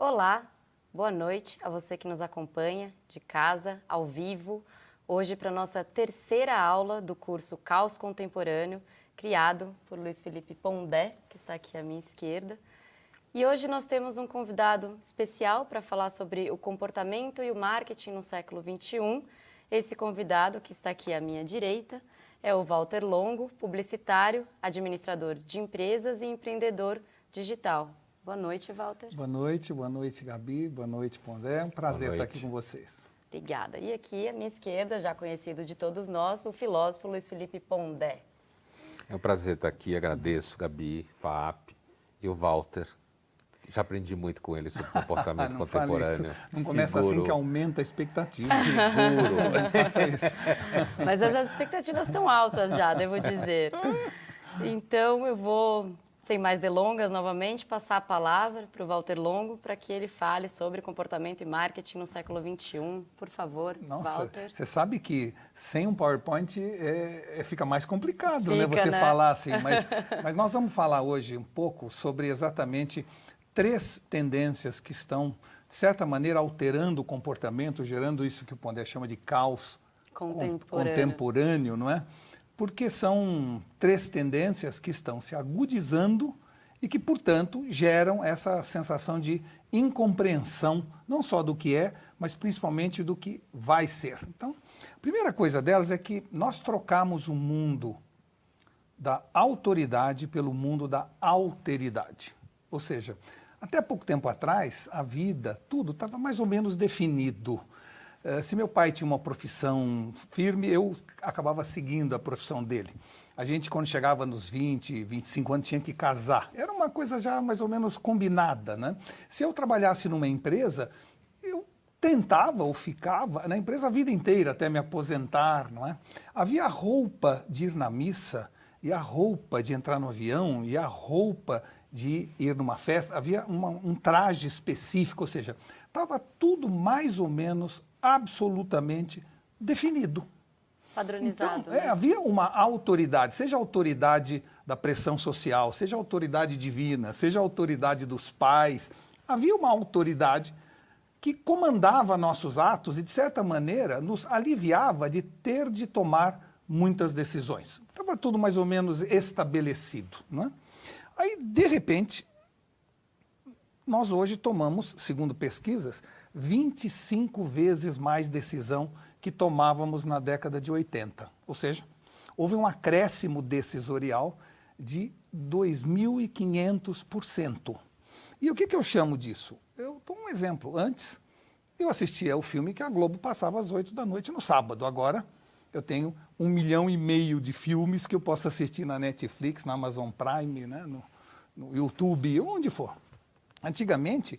Olá, boa noite a você que nos acompanha de casa, ao vivo, hoje para a nossa terceira aula do curso Caos Contemporâneo, criado por Luiz Felipe Pondé, que está aqui à minha esquerda. E hoje nós temos um convidado especial para falar sobre o comportamento e o marketing no século XXI. Esse convidado, que está aqui à minha direita, é o Walter Longo, publicitário, administrador de empresas e empreendedor digital. Boa noite, Walter. Boa noite, Gabi, boa noite, Pondé. É um prazer estar aqui com vocês. Obrigada. E aqui à minha esquerda, já conhecido de todos nós, o filósofo Luiz Felipe Pondé. É um prazer estar aqui, agradeço, Gabi, FAP e o Walter. Já aprendi muito com ele sobre comportamento não contemporâneo. Não começa assim que aumenta a expectativa. Seguro. Não faça isso. Mas as expectativas estão altas já, devo dizer. Então eu vou, sem mais delongas, novamente, passar a palavra para o Walter Longo para que ele fale sobre comportamento e marketing no século XXI. Por favor, Nossa, Walter. você sabe que sem um PowerPoint fica mais complicado, né? Fica, Você né? falar assim. Mas nós vamos falar hoje um pouco sobre exatamente 3 tendências que estão, de certa maneira, alterando o comportamento, gerando isso que o Pondé chama de caos contemporâneo, não é? Porque são 3 tendências que estão se agudizando e que, portanto, geram essa sensação de incompreensão, não só do que é, mas principalmente do que vai ser. Então, a primeira coisa delas é que nós trocamos o mundo da autoridade pelo mundo da alteridade. Ou seja, até pouco tempo atrás, a vida, tudo estava mais ou menos definido. Se meu pai tinha uma profissão firme, eu acabava seguindo a profissão dele. A gente, quando chegava nos 20, 25 anos, tinha que casar. Era uma coisa já mais ou menos combinada, né? Se eu trabalhasse numa empresa, eu tentava ou ficava na empresa a vida inteira até me aposentar, não é? Havia a roupa de ir na missa, e a roupa de entrar no avião, e a roupa de ir numa festa, havia um traje específico, ou seja, estava tudo mais ou menos absolutamente definido. Padronizado. Então, né? havia uma autoridade, seja a autoridade da pressão social, seja a autoridade divina, seja a autoridade dos pais, havia uma autoridade que comandava nossos atos e, de certa maneira, nos aliviava de ter de tomar muitas decisões. Estava tudo mais ou menos estabelecido, não é? Aí, de repente, nós hoje tomamos, segundo pesquisas, 25 vezes mais decisão que tomávamos na década de 80. Ou seja, houve um acréscimo decisorial de 2.500%. E o que eu chamo disso? Eu dou um exemplo. Antes, eu assistia o filme que a Globo passava às 8 da noite no sábado. Agora, eu tenho 1,5 milhão de filmes que eu posso assistir na Netflix, na Amazon Prime, né, no YouTube, onde for. Antigamente,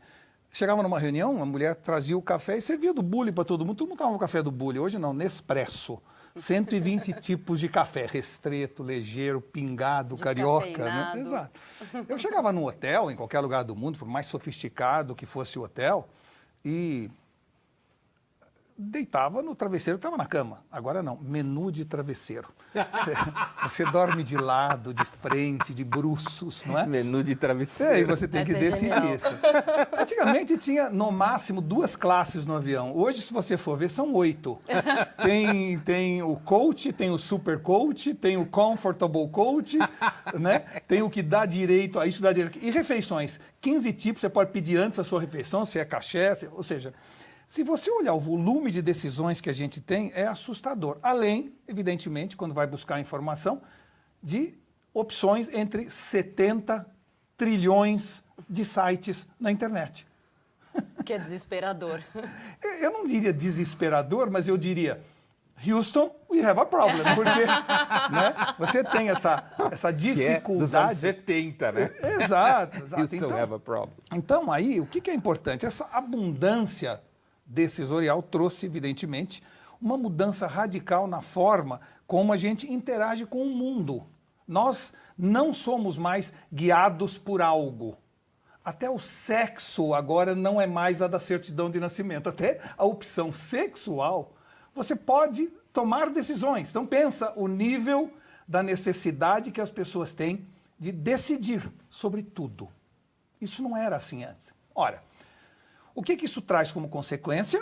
chegava numa reunião, a mulher trazia o café e servia do Bulli para todo mundo tomava o café do Bulli. Hoje não, Nespresso. 120 tipos de café, restreto, ligeiro, pingado, carioca. Né? Exato. Eu chegava no hotel, em qualquer lugar do mundo, por mais sofisticado que fosse o hotel, e deitava no travesseiro que estava na cama. Agora não, menu de travesseiro. Você dorme de lado, de frente, de bruços, não é? Menu de travesseiro. E você tem que decidir genial. isso. Antigamente tinha, no máximo, 2 classes no avião. Hoje, se você for ver, são 8. Tem o coach, tem o super coach, tem o comfortable coach, né? Tem o que dá direito a isso, dá direito. E refeições. 15 tipos, você pode pedir antes a sua refeição, se é cachê, ou seja... Se você olhar o volume de decisões que a gente tem, é assustador. Além, evidentemente, quando vai buscar informação, de opções entre 70 trilhões de sites na internet. Que é desesperador. Eu não diria desesperador, mas eu diria, Houston, we have a problem. Porque né, você tem essa dificuldade. Que é dos anos 70, né? Exato. Houston have a problem. Então, aí, o que é importante? Essa abundância decisorial trouxe, evidentemente, uma mudança radical na forma como a gente interage com o mundo. Nós não somos mais guiados por algo. Até o sexo agora não é mais a da certidão de nascimento. Até a opção sexual, você pode tomar decisões. Então pensa o nível da necessidade que as pessoas têm de decidir sobre tudo. Isso não era assim antes. Ora, O que isso traz como consequência?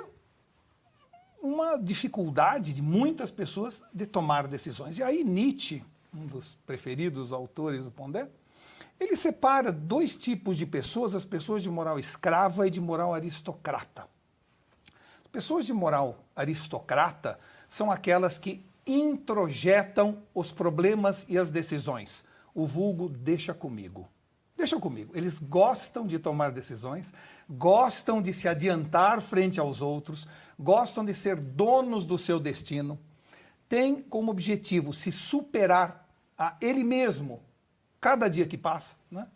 Uma dificuldade de muitas pessoas de tomar decisões. E aí Nietzsche, um dos preferidos autores do Pondé, ele separa dois tipos de pessoas, as pessoas de moral escrava e de moral aristocrata. As pessoas de moral aristocrata são aquelas que introjetam os problemas e as decisões. O vulgo deixa comigo. Deixa comigo. Eles gostam de tomar decisões, gostam de se adiantar frente aos outros, gostam de ser donos do seu destino, têm como objetivo se superar a ele mesmo cada dia que passa, né?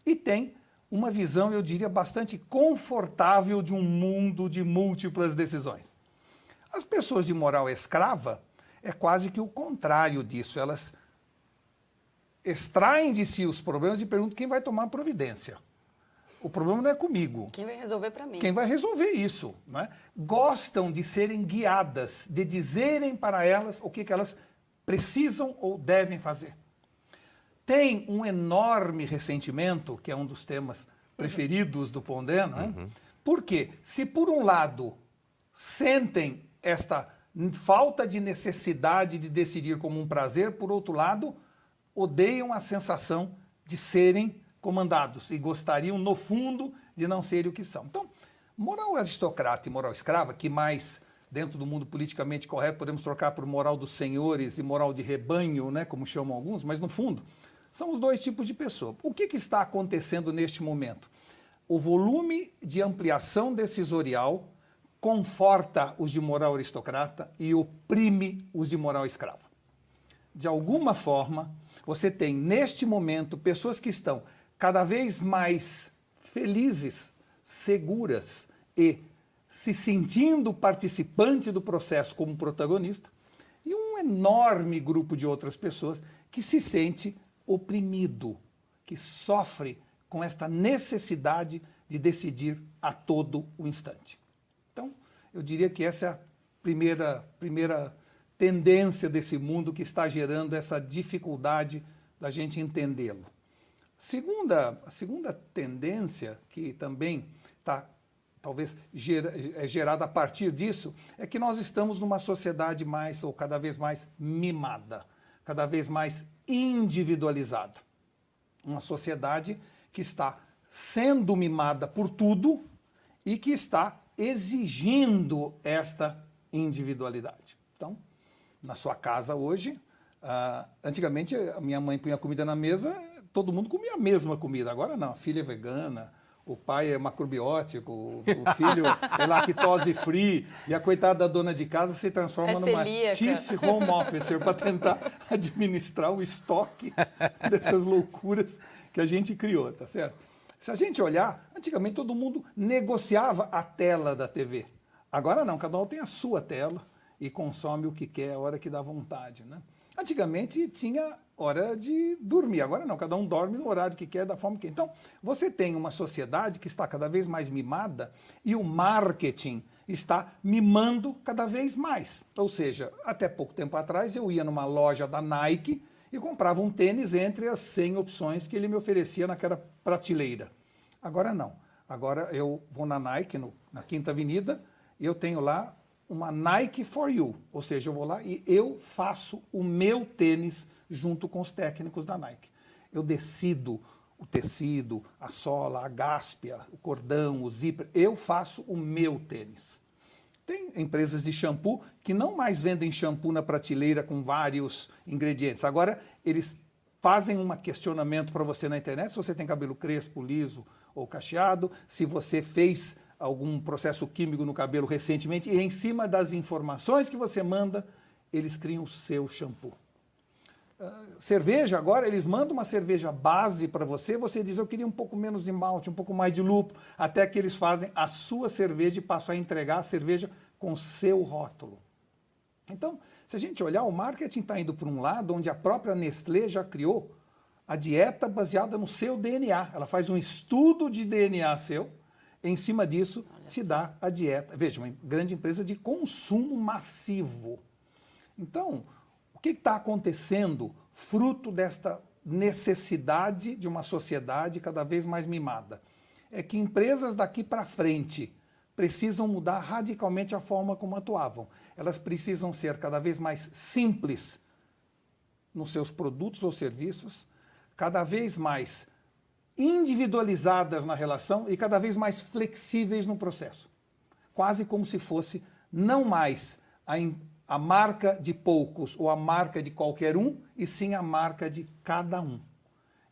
E tem uma visão, eu diria, bastante confortável de um mundo de múltiplas decisões. As pessoas de moral escrava é quase que o contrário disso. Elas extraem de si os problemas e perguntam quem vai tomar providência. O problema não é comigo. Quem vai resolver para mim? Quem vai resolver isso, né? Gostam de serem guiadas, de dizerem para elas o que elas precisam ou devem fazer. Tem um enorme ressentimento, que é um dos temas preferidos do Pondé, né? Porque se por um lado sentem esta falta de necessidade de decidir como um prazer, por outro lado, odeiam a sensação de serem comandados e gostariam, no fundo, de não serem o que são. Então, moral aristocrata e moral escrava, que mais, dentro do mundo politicamente correto, podemos trocar por moral dos senhores e moral de rebanho, né, como chamam alguns, mas, no fundo, são os dois tipos de pessoa. O que está acontecendo neste momento? O volume de ampliação decisorial conforta os de moral aristocrata e oprime os de moral escrava. De alguma forma, você tem, neste momento, pessoas que estão cada vez mais felizes, seguras e se sentindo participante do processo como protagonista, e um enorme grupo de outras pessoas que se sente oprimido, que sofre com esta necessidade de decidir a todo o instante. Então, eu diria que essa é a primeira tendência desse mundo que está gerando essa dificuldade da gente entendê-lo. A segunda tendência, que também está talvez gerada a partir disso, é que nós estamos numa sociedade mais, ou cada vez mais mimada, cada vez mais individualizada. Uma sociedade que está sendo mimada por tudo e que está exigindo esta individualidade. Então, na sua casa hoje, antigamente a minha mãe punha comida na mesa, todo mundo comia a mesma comida. Agora não, a filha é vegana, o pai é macrobiótico, o filho é lactose free, e a coitada da dona de casa se transforma numa chief home officer para tentar administrar o estoque dessas loucuras que a gente criou, tá certo? Se a gente olhar, antigamente todo mundo negociava a tela da TV. Agora não, cada um tem a sua tela e consome o que quer, a hora que dá vontade, né? Antigamente tinha hora de dormir, agora não, cada um dorme no horário que quer, da forma que quer. Então, você tem uma sociedade que está cada vez mais mimada e o marketing está mimando cada vez mais. Ou seja, até pouco tempo atrás eu ia numa loja da Nike e comprava um tênis entre as 100 opções que ele me oferecia naquela prateleira. Agora não. Agora eu vou na Nike, na Quinta Avenida, e eu tenho lá uma Nike for You, ou seja, eu vou lá e eu faço o meu tênis junto com os técnicos da Nike. Eu decido o tecido, a sola, a gáspia, o cordão, o zíper, eu faço o meu tênis. Tem empresas de shampoo que não mais vendem shampoo na prateleira com vários ingredientes. Agora, eles fazem um questionamento para você na internet, se você tem cabelo crespo, liso ou cacheado, se você fez algum processo químico no cabelo recentemente, e em cima das informações que você manda, eles criam o seu shampoo. Cerveja, agora, eles mandam uma cerveja base para você, você diz, eu queria um pouco menos de malte, um pouco mais de lúpulo, até que eles fazem a sua cerveja e passam a entregar a cerveja com o seu rótulo. Então, se a gente olhar, o marketing está indo por um lado, onde a própria Nestlé já criou a dieta baseada no seu DNA. Ela faz um estudo de DNA seu, em cima disso, te dá a dieta. Veja, uma grande empresa de consumo massivo. Então, o que está acontecendo fruto desta necessidade de uma sociedade cada vez mais mimada? É que empresas daqui para frente precisam mudar radicalmente a forma como atuavam. Elas precisam ser cada vez mais simples nos seus produtos ou serviços, cada vez mais individualizadas na relação e cada vez mais flexíveis no processo. Quase como se fosse não mais a marca de poucos ou a marca de qualquer um, e sim a marca de cada um.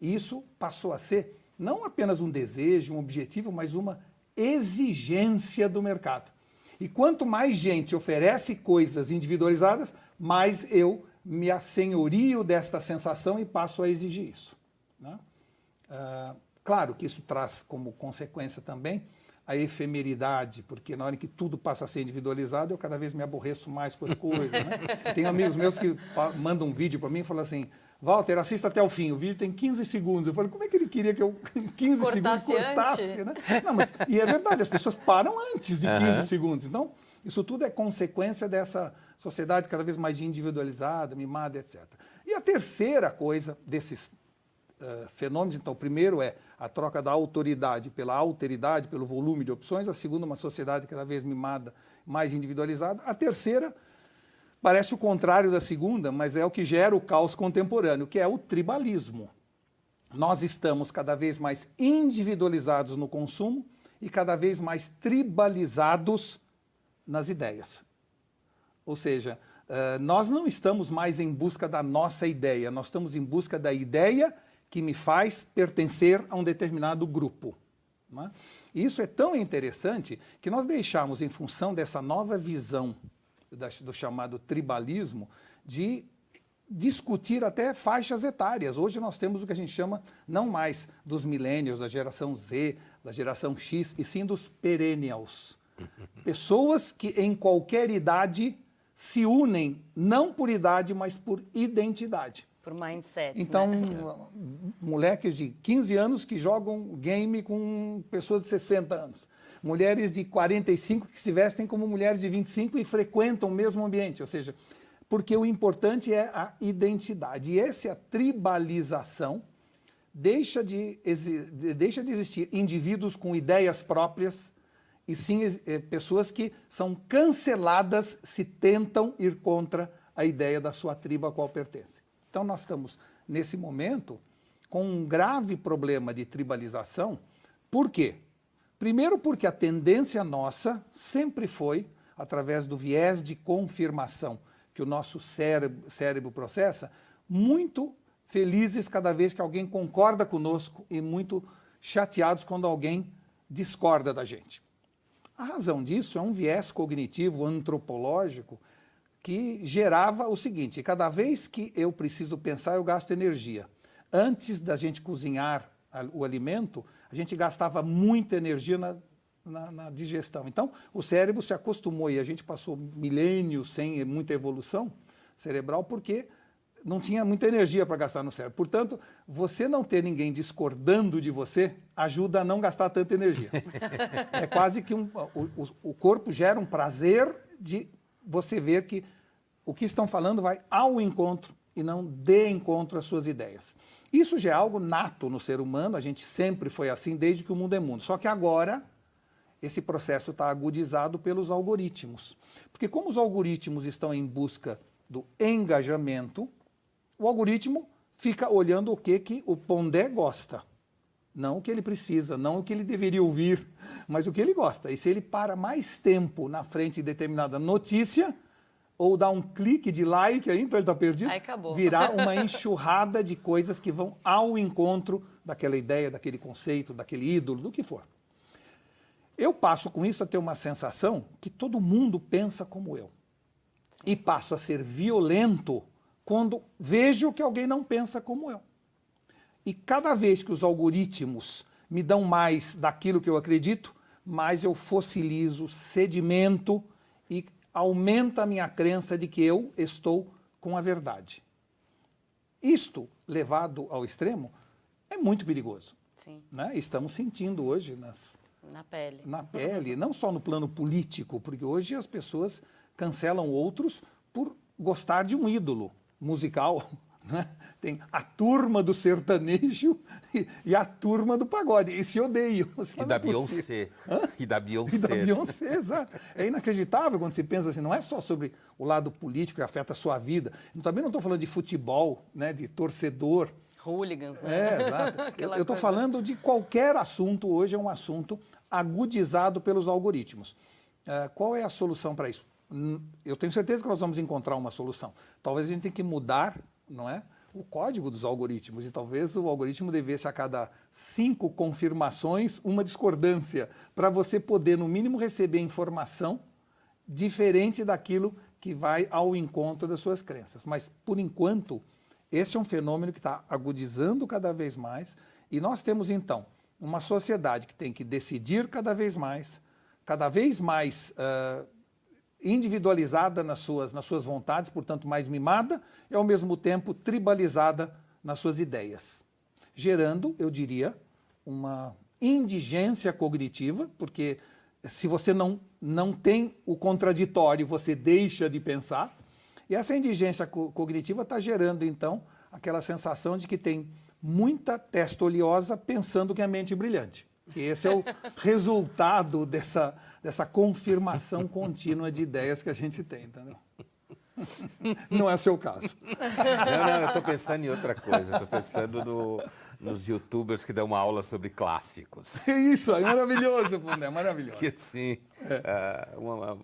E isso passou a ser não apenas um desejo, um objetivo, mas uma exigência do mercado. E quanto mais gente oferece coisas individualizadas, mais eu me assenhorio desta sensação e passo a exigir isso, né? Claro que isso traz como consequência também a efemeridade, porque na hora que tudo passa a ser individualizado, eu cada vez me aborreço mais com as coisas, né? Tem amigos meus que mandam um vídeo para mim e falam assim: Walter, assista até o fim, o vídeo tem 15 segundos. Eu falei, como é que ele queria que eu em 15 segundos cortasse, né? Não, mas, e é verdade, as pessoas param antes de 15 segundos. Então, isso tudo é consequência dessa sociedade cada vez mais individualizada, mimada, etc. E a terceira coisa desses fenômenos, então, o primeiro é a troca da autoridade pela alteridade, pelo volume de opções. A segunda, uma sociedade cada vez mimada, mais individualizada. A terceira parece o contrário da segunda, mas é o que gera o caos contemporâneo, que é o tribalismo. Nós estamos cada vez mais individualizados no consumo e cada vez mais tribalizados nas ideias. Ou seja, nós não estamos mais em busca da nossa ideia, nós estamos em busca da ideia que me faz pertencer a um determinado grupo, né? Isso é tão interessante que nós deixamos, em função dessa nova visão do chamado tribalismo, de discutir até faixas etárias. Hoje nós temos o que a gente chama, não mais dos millennials, da geração Z, da geração X, e sim dos perennials. Pessoas que em qualquer idade se unem, não por idade, mas por identidade. Por mindset. Então, né? Moleques de 15 anos que jogam game com pessoas de 60 anos. Mulheres de 45 que se vestem como mulheres de 25 e frequentam o mesmo ambiente. Ou seja, porque o importante é a identidade. E essa tribalização deixa de existir indivíduos com ideias próprias, e sim pessoas que são canceladas se tentam ir contra a ideia da sua tribo a qual pertence. Então nós estamos, nesse momento, com um grave problema de tribalização. Por quê? Primeiro porque a tendência nossa sempre foi, através do viés de confirmação que o nosso cérebro processa, muito felizes cada vez que alguém concorda conosco e muito chateados quando alguém discorda da gente. A razão disso é um viés cognitivo antropológico que gerava o seguinte: cada vez que eu preciso pensar, eu gasto energia. Antes da gente cozinhar o alimento, a gente gastava muita energia na digestão. Então, o cérebro se acostumou, e a gente passou milênios sem muita evolução cerebral, porque não tinha muita energia para gastar no cérebro. Portanto, você não ter ninguém discordando de você ajuda a não gastar tanta energia. É quase que o corpo gera um prazer de você ver que o que estão falando vai ao encontro e não de encontro às suas ideias. Isso já é algo nato no ser humano, a gente sempre foi assim desde que o mundo é mundo. Só que agora esse processo está agudizado pelos algoritmos. Porque como os algoritmos estão em busca do engajamento, o algoritmo fica olhando o que o Pondé gosta. Não o que ele precisa, não o que ele deveria ouvir, mas o que ele gosta. E se ele para mais tempo na frente de determinada notícia, ou dá um clique de like, aí, então ele está perdido, aí acabou. Virá uma enxurrada de coisas que vão ao encontro daquela ideia, daquele conceito, daquele ídolo, do que for. Eu passo com isso a ter uma sensação que todo mundo pensa como eu. E passo a ser violento quando vejo que alguém não pensa como eu. E cada vez que os algoritmos me dão mais daquilo que eu acredito, mais eu fossilizo, sedimento e aumenta a minha crença de que eu estou com a verdade. Isto, levado ao extremo, é muito perigoso. Sim. Né? Estamos sentindo hoje na pele. Na pele, não só no plano político, porque hoje as pessoas cancelam outros por gostar de um ídolo musical, né? Tem a turma do sertanejo e a turma do pagode. E se odeiam. E da Beyoncé. E da Beyoncé. E da Beyoncé, exato. É inacreditável quando se pensa assim, não é só sobre o lado político que afeta a sua vida. Eu também não estou falando de futebol, né, de torcedor. Hooligans, né? Exato. Eu estou falando de qualquer assunto, hoje é um assunto agudizado pelos algoritmos. Qual é a solução para isso? Eu tenho certeza que nós vamos encontrar uma solução. Talvez a gente tenha que mudar, não é, o código dos algoritmos, e talvez o algoritmo devesse a cada 5 confirmações uma discordância, para você poder, no mínimo, receber informação diferente daquilo que vai ao encontro das suas crenças. Mas, por enquanto, esse é um fenômeno que está agudizando cada vez mais, e nós temos, então, uma sociedade que tem que decidir cada vez mais individualizada nas suas vontades, portanto mais mimada, e ao mesmo tempo tribalizada nas suas ideias, gerando, eu diria, uma indigência cognitiva, porque se você não tem o contraditório, você deixa de pensar, e essa indigência cognitiva está gerando, então, aquela sensação de que tem muita testa oleosa pensando que a mente é brilhante. Que esse é o resultado dessa confirmação contínua de ideias que a gente tem, entendeu? Não é o seu caso. Não, eu estou pensando em outra coisa. Estou pensando nos youtubers que dão uma aula sobre clássicos. É isso, é maravilhoso, Pondé, maravilhoso. Que sim,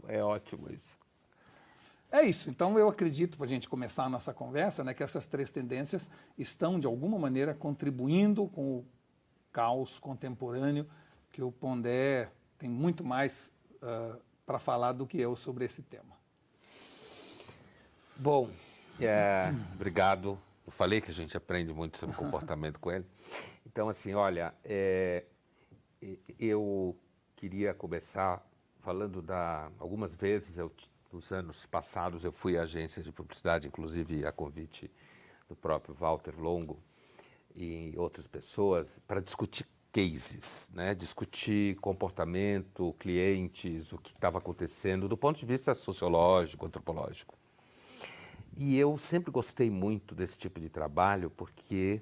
é ótimo isso. É isso. Então, eu acredito, para a gente começar a nossa conversa, né, que essas 3 tendências estão, de alguma maneira, contribuindo com o caos contemporâneo, que o Pondé tem muito mais para falar do que eu sobre esse tema. Bom, obrigado. Eu falei que a gente aprende muito sobre comportamento com ele. Então, assim, olha, eu queria começar falando algumas vezes, nos anos passados, eu fui à agência de publicidade, inclusive a convite do próprio Walter Longo e outras pessoas, para discutir cases, né? Discutir comportamento, clientes, o que estava acontecendo do ponto de vista sociológico, antropológico. E eu sempre gostei muito desse tipo de trabalho porque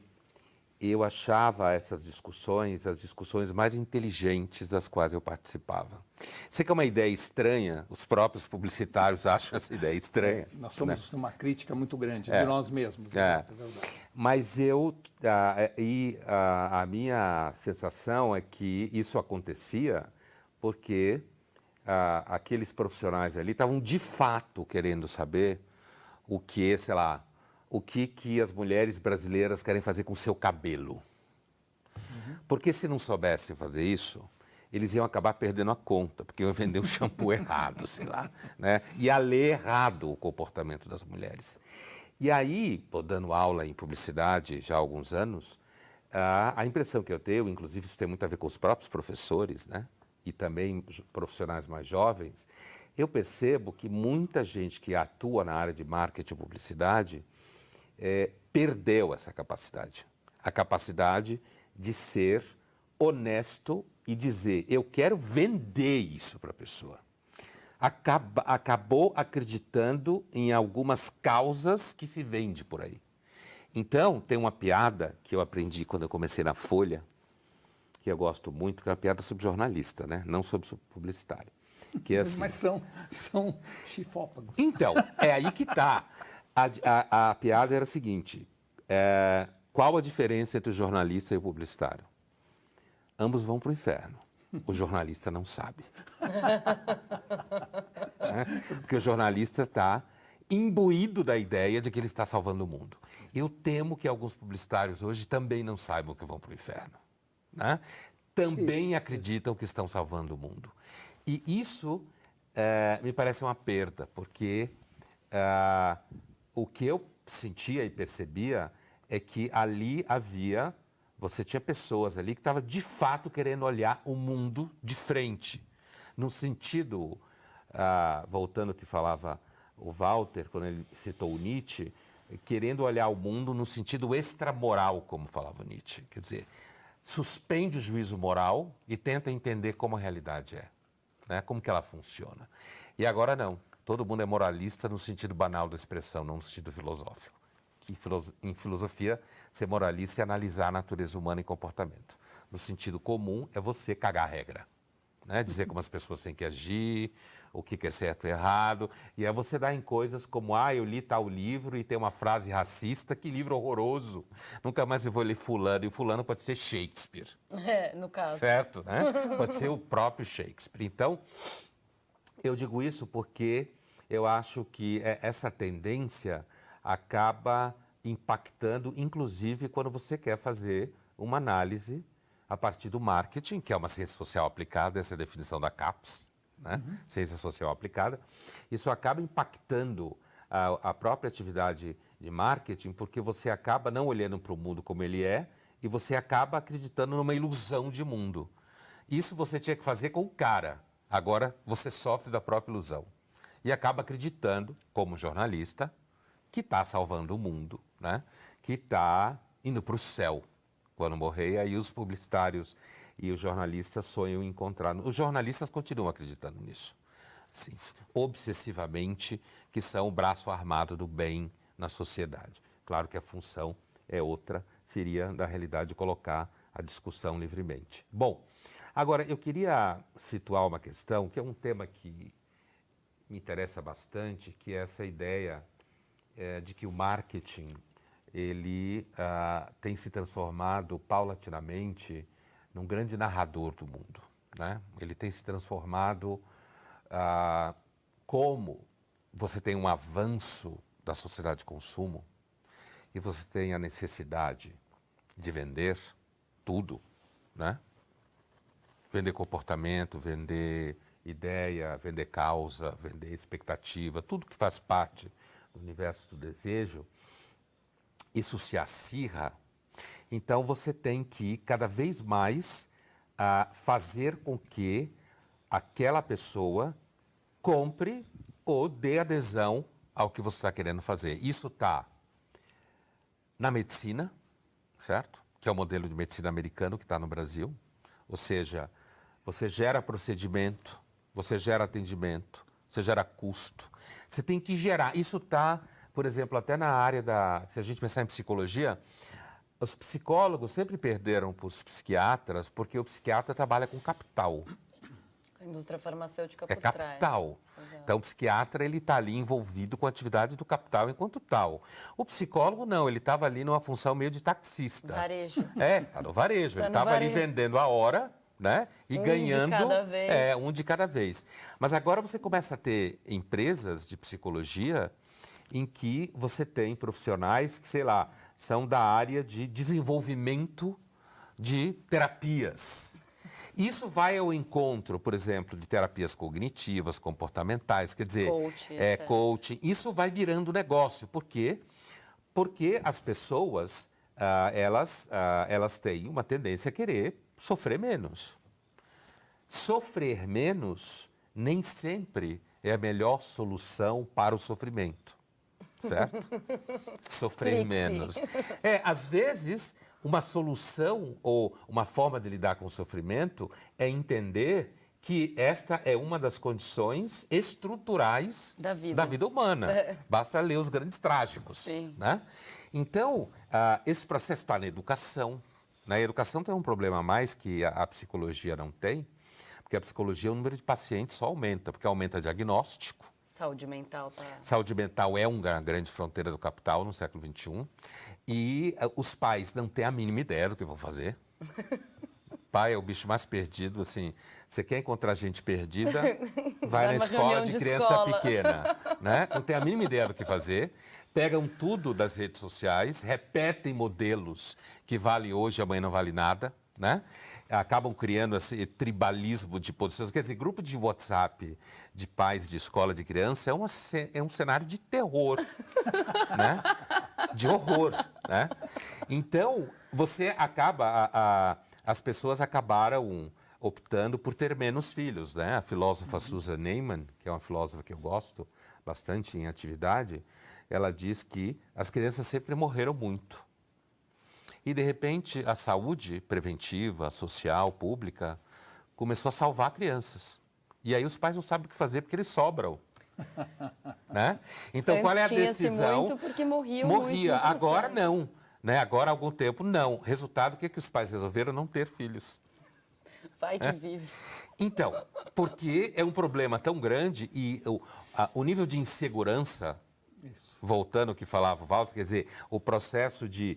eu achava essas discussões, as discussões mais inteligentes das quais eu participava. Sei que é uma ideia estranha, os próprios publicitários acham essa ideia estranha. Nós somos numa crítica muito grande de nós mesmos. Exato, é verdade. Mas a minha sensação é que isso acontecia porque aqueles profissionais ali estavam de fato querendo saber o que as mulheres brasileiras querem fazer com o seu cabelo. Porque se não soubessem fazer isso, eles iam acabar perdendo a conta, porque iam vender o shampoo errado, sei lá, né? Ia ler errado o comportamento das mulheres. E aí, dando aula em publicidade já há alguns anos, a impressão que eu tenho, inclusive isso tem muito a ver com os próprios professores, né? E também profissionais mais jovens, eu percebo que muita gente que atua na área de marketing e publicidade perdeu essa capacidade. A capacidade de ser honesto e dizer, eu quero vender isso para a pessoa. Acabou acreditando em algumas causas que se vende por aí. Então, tem uma piada que eu aprendi quando eu comecei na Folha, que eu gosto muito, que é uma piada sobre jornalista, né? Não sobre publicitário. Que é assim, mas são chifópagos. Então, é aí que está. A piada era a seguinte, qual a diferença entre o jornalista e o publicitário? Ambos vão para o inferno. O jornalista não sabe. Porque o jornalista está imbuído da ideia de que ele está salvando o mundo. Eu temo que alguns publicitários hoje também não saibam que vão para o inferno. Né? Também acreditam que estão salvando o mundo. E isso me parece uma perda, porque o que eu sentia e percebia é que ali você tinha pessoas ali que estavam de fato querendo olhar o mundo de frente. No sentido, voltando ao que falava o Walter, quando ele citou o Nietzsche, querendo olhar o mundo no sentido extramoral, como falava o Nietzsche. Quer dizer, suspende o juízo moral e tenta entender como a realidade é, né? Como que ela funciona. E agora não, todo mundo é moralista no sentido banal da expressão, não no sentido filosófico, em filosofia, ser moralista e analisar a natureza humana e comportamento. No sentido comum, é você cagar a regra. Né? Dizer como as pessoas têm que agir, o que é certo e errado. E é você dar em coisas como, eu li tal livro e tem uma frase racista, que livro horroroso. Nunca mais eu vou ler fulano. E o fulano pode ser Shakespeare. No caso. Certo, né? Pode ser o próprio Shakespeare. Então, eu digo isso porque eu acho que essa tendência acaba impactando, inclusive, quando você quer fazer uma análise a partir do marketing, que é uma ciência social aplicada, essa é a definição da CAPES, né? Ciência social aplicada. Isso acaba impactando a própria atividade de marketing, porque você acaba não olhando para o mundo como ele é e você acaba acreditando numa ilusão de mundo. Isso você tinha que fazer com o cara. Agora você sofre da própria ilusão. E acaba acreditando, como jornalista, que está salvando o mundo, né? Que está indo para o céu. Quando morrer, aí os publicitários e os jornalistas sonham em encontrar. Os jornalistas continuam acreditando nisso, assim, obsessivamente, que são o braço armado do bem na sociedade. Claro que a função é outra, seria, na realidade, colocar a discussão livremente. Bom, agora eu queria situar uma questão, que é um tema que me interessa bastante, que é essa ideia de que o marketing ele tem se transformado paulatinamente num grande narrador do mundo, né? Ele tem se transformado como você tem um avanço da sociedade de consumo e você tem a necessidade de vender tudo, né? Vender comportamento, vender ideia, vender causa, vender expectativa, tudo que faz parte do universo do desejo. Isso se acirra, então você tem que cada vez mais fazer com que aquela pessoa compre ou dê adesão ao que você está querendo fazer. Isso está na medicina, certo? Que é o modelo de medicina americano que está no Brasil. Ou seja, você gera procedimento, você gera atendimento, você gera custo. Você tem que gerar. Isso está, por exemplo, até na área da... Se a gente pensar em psicologia, os psicólogos sempre perderam para os psiquiatras porque o psiquiatra trabalha com capital. A indústria farmacêutica É por capital. trás. Então, o psiquiatra ele está ali envolvido com a atividade do capital enquanto tal. O psicólogo não, ele estava ali numa função meio de taxista. Varejo. Está no varejo. Tá Ele no estava ali varejo. vendendo a hora, né? E ganhando. Um de cada vez. Um de cada vez. Mas agora você começa a ter empresas de psicologia em que você tem profissionais que, sei lá, são da área de desenvolvimento de terapias. Isso vai ao encontro, por exemplo, de terapias cognitivas, comportamentais, quer dizer, coaching. Isso vai virando negócio. Por quê? Porque as pessoas, elas têm uma tendência a querer sofrer menos. Sofrer menos nem sempre é a melhor solução para o sofrimento, certo? Sofrer menos. Às vezes, uma solução ou uma forma de lidar com o sofrimento é entender que esta é uma das condições estruturais da vida humana. Basta ler os grandes trágicos. Sim. Né? Então, esse processo está na educação. Na educação tem um problema a mais que a psicologia não tem, porque a psicologia, o número de pacientes só aumenta, porque aumenta diagnóstico. Saúde mental. Saúde mental é uma grande fronteira do capital no século XXI. E os pais não têm a mínima ideia do que vão fazer. Pai é o bicho mais perdido, assim, você quer encontrar gente perdida, vai na escola de criança pequena, né? Não tem a mínima ideia do que fazer, pegam tudo das redes sociais, repetem modelos que vale hoje, amanhã não vale nada, né? Acabam criando esse tribalismo de posições. Quer dizer, grupo de WhatsApp de pais de escola de criança é um cenário de terror, né? De horror, né? Então, você acaba... As pessoas acabaram optando por ter menos filhos, né? A filósofa Susan Neiman, que é uma filósofa que eu gosto bastante em atividade, ela diz que as crianças sempre morreram muito. E, de repente, a saúde preventiva, social, pública, começou a salvar crianças. E aí os pais não sabem o que fazer porque eles sobram. Né? Então, qual é a Tinha-se decisão? muito porque morriam muitos Morria, no agora processo. não. Né? Agora, há algum tempo, não. Resultado, o que os pais resolveram? Não ter filhos. Vai que vive. Então, porque é um problema tão grande e o nível de insegurança, voltando ao que falava o Walter, quer dizer, o processo de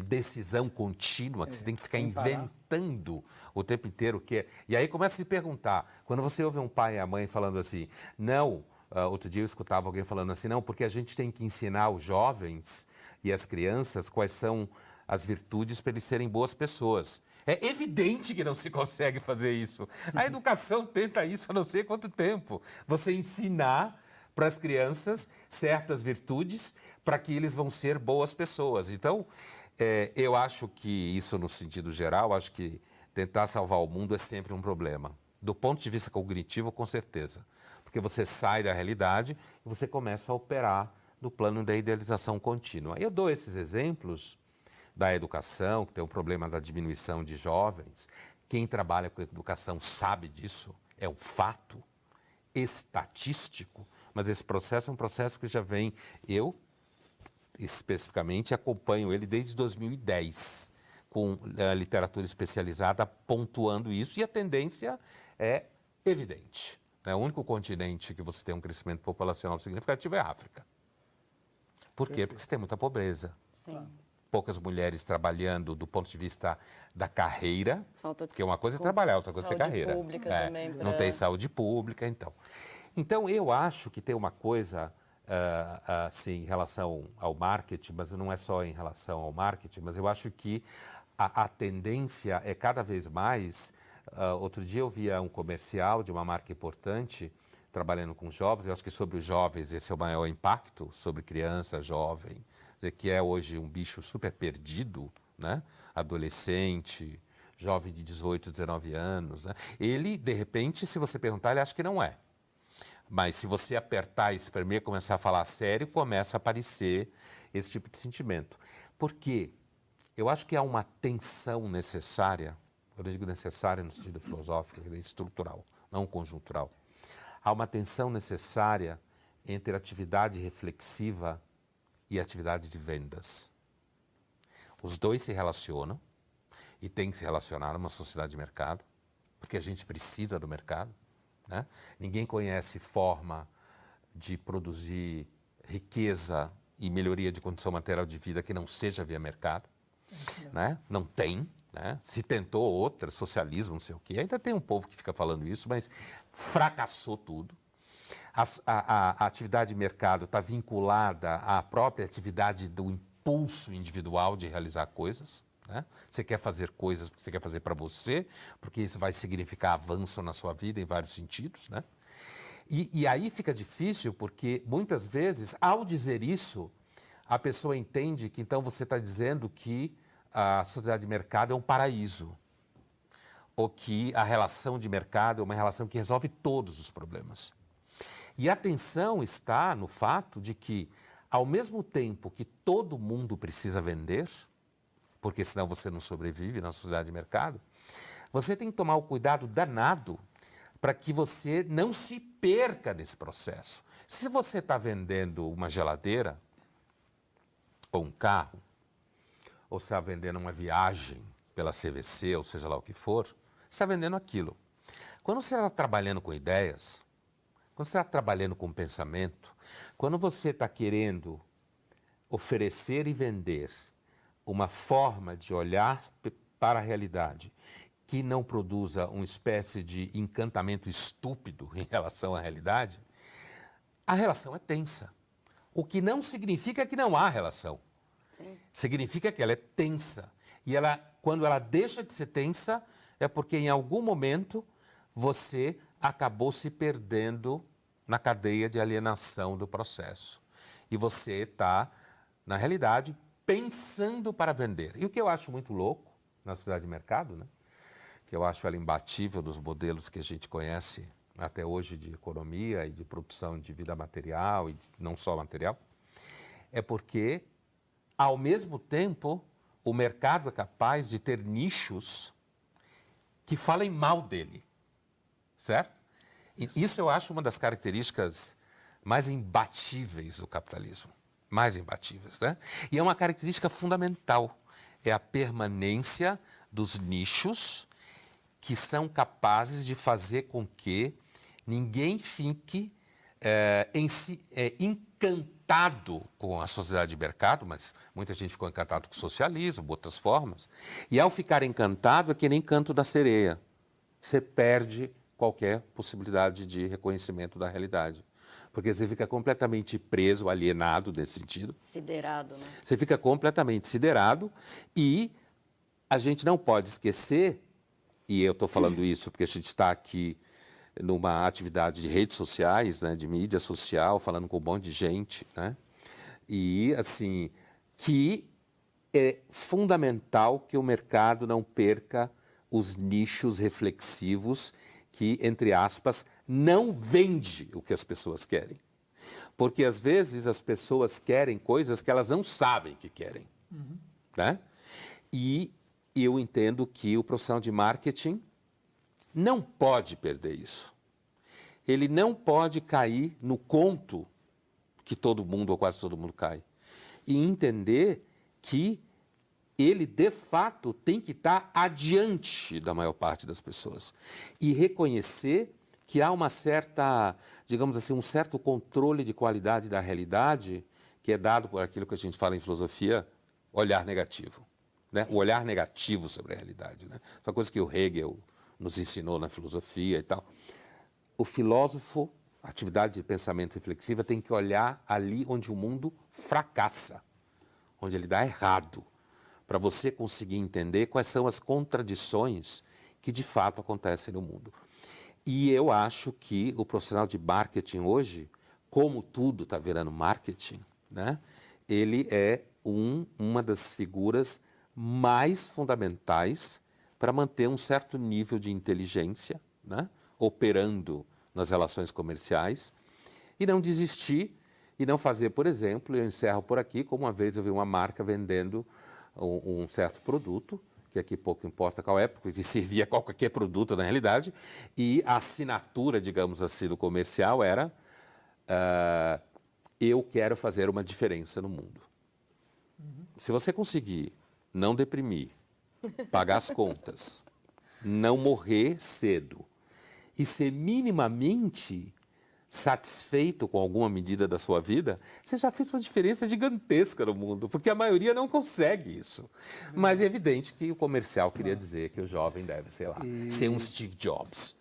decisão contínua, que você tem que ficar sem parar. inventando o tempo inteiro. E aí começa a se perguntar, quando você ouve um pai e a mãe falando assim, não, outro dia eu escutava alguém falando assim, não, porque a gente tem que ensinar os jovens e as crianças quais são as virtudes para eles serem boas pessoas. É evidente que não se consegue fazer isso. A educação tenta isso há não sei quanto tempo. Você ensinar para as crianças certas virtudes para que eles vão ser boas pessoas. Então, eu acho que isso, no sentido geral, acho que tentar salvar o mundo é sempre um problema. Do ponto de vista cognitivo, com certeza. Porque você sai da realidade e você começa a operar no plano da idealização contínua. Eu dou esses exemplos da educação, que tem o problema da diminuição de jovens. Quem trabalha com educação sabe disso, é um fato estatístico, mas esse processo é um processo que já vem, eu especificamente acompanho ele desde 2010, com a literatura especializada pontuando isso, e a tendência é evidente. Né? O único continente que você tem um crescimento populacional significativo é a África. Por quê? Porque você tem muita pobreza. Sim. Poucas mulheres trabalhando do ponto de vista da carreira, Falta de porque uma coisa é trabalhar, outra coisa é ter saúde carreira. pública também Não pra- tem saúde pública, então. Então, eu acho que tem uma coisa, assim, em relação ao marketing, mas não é só em relação ao marketing, mas eu acho que a tendência é cada vez mais... outro dia eu via um comercial de uma marca importante, trabalhando com jovens, eu acho que sobre os jovens esse é o maior impacto, sobre criança, jovem, dizer, que é hoje um bicho super perdido, né? Adolescente, jovem de 18, 19 anos. Né? Ele, de repente, se você perguntar, ele acha que não é. Mas se você apertar, espremer, começar a falar sério, começa a aparecer esse tipo de sentimento. Por quê? Eu acho que há uma tensão necessária, eu digo necessária no sentido filosófico, quer dizer, estrutural, não conjuntural. Há uma tensão necessária entre atividade reflexiva e atividade de vendas. Os dois se relacionam e têm que se relacionar numa sociedade de mercado, porque a gente precisa do mercado. Né? Ninguém conhece forma de produzir riqueza e melhoria de condição material de vida que não seja via mercado. Né? Não tem. Né? Se tentou outra, socialismo, não sei o quê. Ainda tem um povo que fica falando isso, mas fracassou tudo. A atividade de mercado está vinculada à própria atividade do impulso individual de realizar coisas. Né? Você quer fazer coisas porque você quer fazer para você, porque isso vai significar avanço na sua vida em vários sentidos. Né? E aí fica difícil porque, muitas vezes, ao dizer isso, a pessoa entende que então você está dizendo que a sociedade de mercado é um paraíso, ou que a relação de mercado é uma relação que resolve todos os problemas. E a tensão está no fato de que, ao mesmo tempo que todo mundo precisa vender, porque senão você não sobrevive na sociedade de mercado, você tem que tomar o cuidado danado para que você não se perca nesse processo. Se você está vendendo uma geladeira, ou um carro, ou está vendendo uma viagem pela CVC, ou seja lá o que for, você está vendendo aquilo. Quando você está trabalhando com ideias, quando você está trabalhando com pensamento, quando você está querendo oferecer e vender uma forma de olhar para a realidade que não produza uma espécie de encantamento estúpido em relação à realidade, a relação é tensa. O que não significa que não há relação. Sim. Significa que ela é tensa. E quando ela deixa de ser tensa, é porque em algum momento você acabou se perdendo na cadeia de alienação do processo. E você está, na realidade, pensando para vender. E o que eu acho muito louco na sociedade de mercado, né? Que eu acho ela imbatível dos modelos que a gente conhece até hoje de economia e de produção de vida material, e não só material, é porque, ao mesmo tempo, o mercado é capaz de ter nichos que falem mal dele, certo? E isso eu acho uma das características mais imbatíveis do capitalismo. Mais imbatíveis, né? E é uma característica fundamental. É a permanência dos nichos que são capazes de fazer com que ninguém fique encantado com a sociedade de mercado, mas muita gente ficou encantado com o socialismo, outras formas. E ao ficar encantado é que nem canto da sereia. Você perde qualquer possibilidade de reconhecimento da realidade. Porque você fica completamente preso, alienado nesse sentido. Siderado, né? Você fica completamente siderado e a gente não pode esquecer, e eu estou falando isso porque a gente está aqui numa atividade de redes sociais, né, de mídia social, falando com um monte de gente, né? E, assim, que é fundamental que o mercado não perca os nichos reflexivos que, entre aspas, não vende o que as pessoas querem. Porque, às vezes, as pessoas querem coisas que elas não sabem que querem, né? E eu entendo que o profissional de marketing não pode perder isso. Ele não pode cair no conto que todo mundo, ou quase todo mundo, cai. E entender que ele, de fato, tem que estar adiante da maior parte das pessoas. E reconhecer que há uma certa, digamos assim, um certo controle de qualidade da realidade que é dado por aquilo que a gente fala em filosofia, olhar negativo. Né? O olhar negativo sobre a realidade. Né? Uma coisa que o Hegel nos ensinou na filosofia e tal. O filósofo, a atividade de pensamento reflexiva, tem que olhar ali onde o mundo fracassa, onde ele dá errado, para você conseguir entender quais são as contradições que de fato acontecem no mundo. E eu acho que o profissional de marketing hoje, como tudo está virando marketing, né, ele é uma das figuras mais fundamentais para manter um certo nível de inteligência, né, operando nas relações comerciais, e não desistir e não fazer, por exemplo, eu encerro por aqui, como uma vez eu vi uma marca vendendo um certo produto, que aqui pouco importa qual é, porque servia qualquer produto na realidade, e a assinatura, digamos assim, do comercial era eu quero fazer uma diferença no mundo. Se você conseguir não deprimir, pagar as contas, não morrer cedo e ser minimamente satisfeito com alguma medida da sua vida, você já fez uma diferença gigantesca no mundo, porque a maioria não consegue isso. Mas é evidente que o comercial queria dizer que o jovem deve, sei lá, ser um Steve Jobs.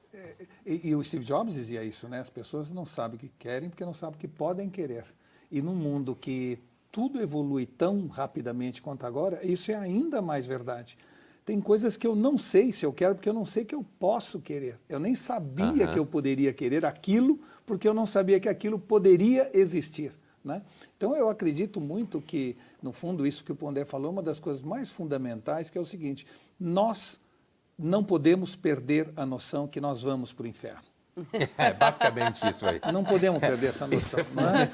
E o Steve Jobs dizia isso, né? As pessoas não sabem o que querem porque não sabem o que podem querer. E num mundo que tudo evolui tão rapidamente quanto agora, isso é ainda mais verdade. Tem coisas que eu não sei se eu quero, porque eu não sei que eu posso querer. Eu nem sabia que eu poderia querer aquilo, porque eu não sabia que aquilo poderia existir. Né? Então, eu acredito muito que, no fundo, isso que o Pondé falou, uma das coisas mais fundamentais, que é o seguinte: nós não podemos perder a noção que nós vamos para o inferno. É basicamente isso aí. Não podemos perder essa noção. Né?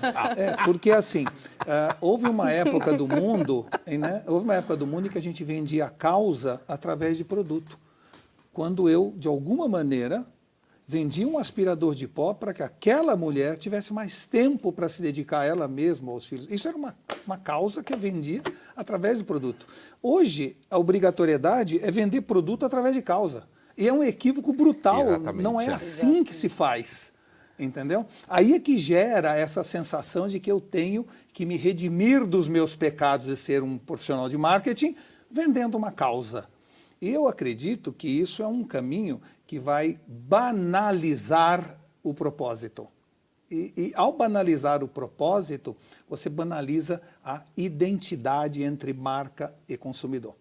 Porque, assim, houve uma época do mundo, né? Houve uma época do mundo em que a gente vendia a causa através de produto. Quando eu, de alguma maneira, vendia um aspirador de pó para que aquela mulher tivesse mais tempo para se dedicar a ela mesma, aos filhos. Isso era uma causa que eu vendia através do produto. Hoje, a obrigatoriedade é vender produto através de causa. E é um equívoco brutal. Exatamente, não é assim que se faz. Entendeu? Aí é que gera essa sensação de que eu tenho que me redimir dos meus pecados de ser um profissional de marketing vendendo uma causa. E eu acredito que isso é um caminho que vai banalizar o propósito. E ao banalizar o propósito, você banaliza a identidade entre marca e consumidor.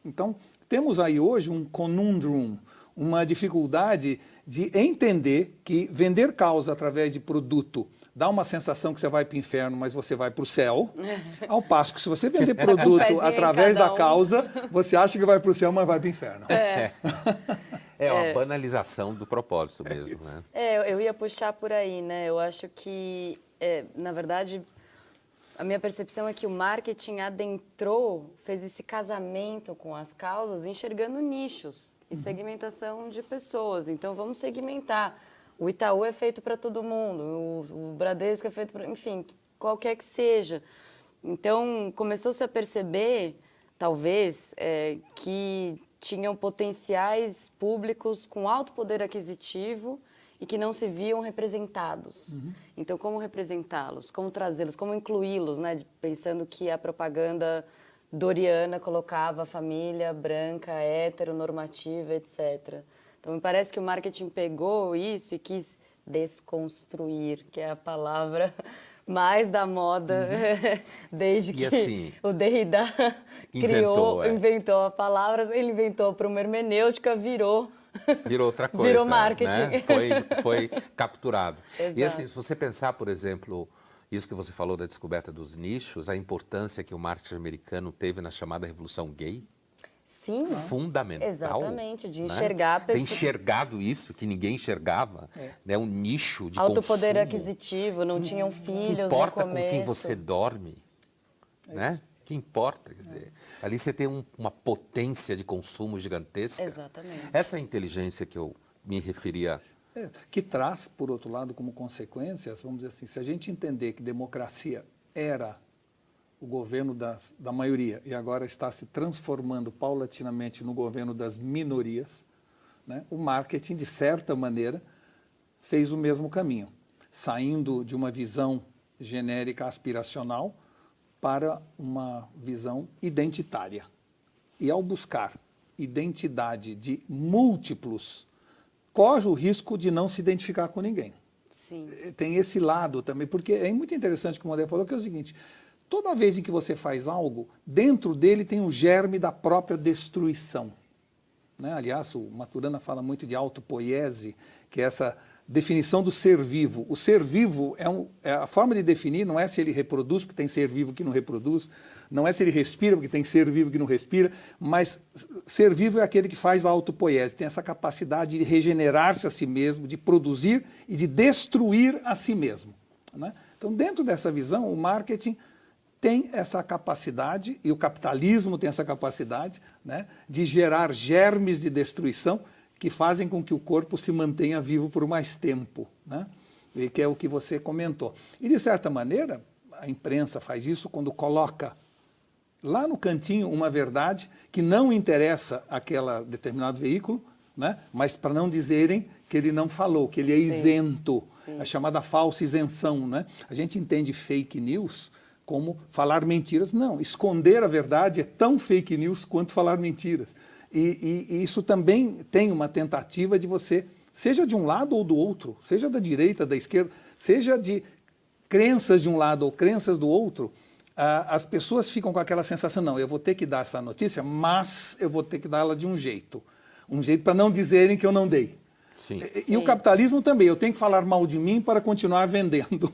Então, temos aí hoje um conundrum, uma dificuldade de entender que vender causa através de produto dá uma sensação que você vai para o inferno, mas você vai para o céu. Ao passo que se você vender produto através da causa, você acha que vai para o céu, mas vai para o inferno. É uma banalização do propósito mesmo, né? Eu ia puxar por aí, né? Eu acho que, na verdade, a minha percepção é que o marketing adentrou, fez esse casamento com as causas, enxergando nichos e segmentação de pessoas. Então, vamos segmentar O Itaú é feito para todo mundo, o Bradesco é feito para... Enfim, qualquer que seja. Então, começou-se a perceber, talvez, que tinham potenciais públicos com alto poder aquisitivo e que não se viam representados. Então, como representá-los? Como trazê-los? Como incluí-los, né? Pensando que a propaganda doriana colocava a família branca, heteronormativa, etc. Então, me parece que o marketing pegou isso e quis desconstruir, que é a palavra mais da moda, desde que assim, o Derrida inventou a palavra, ele inventou para uma hermenêutica, virou outra coisa. Virou marketing. Né? Foi capturado. Exato. E assim, se você pensar, por exemplo, isso que você falou da descoberta dos nichos, a importância que o marketing americano teve na chamada Revolução Gay, Sim, fundamental. exatamente, de né? enxergar a Ter pessoa. enxergado isso, que ninguém enxergava, né? Um nicho de Alto consumo. poder aquisitivo, não tinham Que filhos importa no começo. com quem você dorme, né? Que importa, quer dizer, ali você tem uma potência de consumo gigantesca. Exatamente. Essa inteligência que eu me referia. Que traz, por outro lado, como consequências, vamos dizer assim, se a gente entender que democracia era o governo da maioria e agora está se transformando paulatinamente no governo das minorias, né? O marketing, de certa maneira, fez o mesmo caminho, saindo de uma visão genérica aspiracional para uma visão identitária. E ao buscar identidade de múltiplos, corre o risco de não se identificar com ninguém. Sim. Tem esse lado também, porque é muito interessante o que o Mondé falou, que é o seguinte: toda vez em que você faz algo, dentro dele tem o germe da própria destruição. Né? Aliás, o Maturana fala muito de autopoiese, que é essa definição do ser vivo. O ser vivo a forma de definir não é se ele reproduz, porque tem ser vivo que não reproduz, não é se ele respira, porque tem ser vivo que não respira, mas ser vivo é aquele que faz a autopoiese, tem essa capacidade de regenerar-se a si mesmo, de produzir e de destruir a si mesmo. Né? Então, dentro dessa visão, o marketing tem essa capacidade, e o capitalismo tem essa capacidade, né, de gerar germes de destruição que fazem com que o corpo se mantenha vivo por mais tempo, né? E que é o que você comentou. E, de certa maneira, a imprensa faz isso quando coloca lá no cantinho uma verdade que não interessa àquele determinado veículo, né? Mas para não dizerem que ele não falou, que ele é isento, a chamada falsa isenção, né? A gente entende fake news como falar mentiras. Não, esconder a verdade é tão fake news quanto falar mentiras. E isso também tem uma tentativa de você, seja de um lado ou do outro, seja da direita, da esquerda, seja de crenças de um lado ou crenças do outro, as pessoas ficam com aquela sensação: não, eu vou ter que dar essa notícia, mas eu vou ter que dá-la de um jeito para não dizerem que eu não dei. Sim. E o capitalismo também, eu tenho que falar mal de mim para continuar vendendo.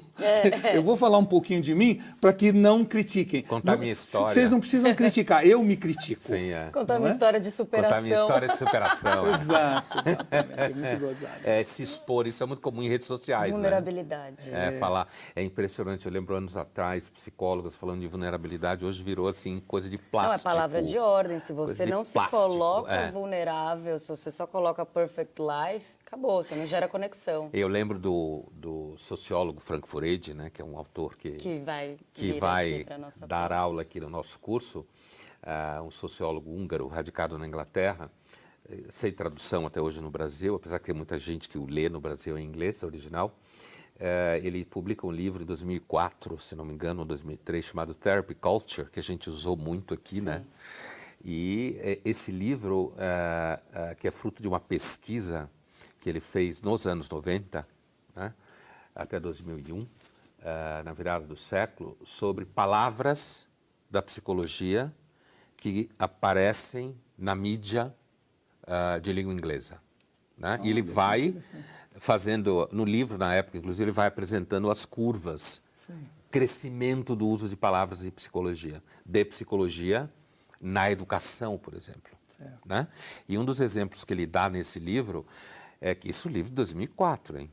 Eu vou falar um pouquinho de mim para que não critiquem. Contar minha história. Vocês não precisam criticar, eu me critico. Sim, Contar minha história de superação. Contar minha história de superação. Exato, exatamente, é muito gozado. Se expor, isso é muito comum em redes sociais. Vulnerabilidade. Né? Falar, é impressionante, eu lembro anos atrás, psicólogas falando de vulnerabilidade, hoje virou assim, coisa de plástico. Não, é palavra de ordem, se você não se coloca vulnerável, se você só coloca perfect life, acabou, você não gera conexão. Eu lembro do sociólogo Frank Furedi, né, que é um autor que vai dar aula aqui no nosso curso, um sociólogo húngaro radicado na Inglaterra, sem tradução até hoje no Brasil, apesar que tem muita gente que o lê no Brasil em inglês, original. Ele publica um livro em 2004, se não me engano, ou 2003, chamado Therapy Culture, que a gente usou muito aqui, né? E esse livro, que é fruto de uma pesquisa que ele fez nos anos 90, né, até 2001, na virada do século, sobre palavras da psicologia que aparecem na mídia de língua inglesa. Né? E ele vai fazendo, no livro, na época, inclusive, ele vai apresentando as curvas, crescimento do uso de palavras de psicologia na educação, por exemplo. Né? E um dos exemplos que ele dá nesse livro é que isso é um livro de 2004, hein?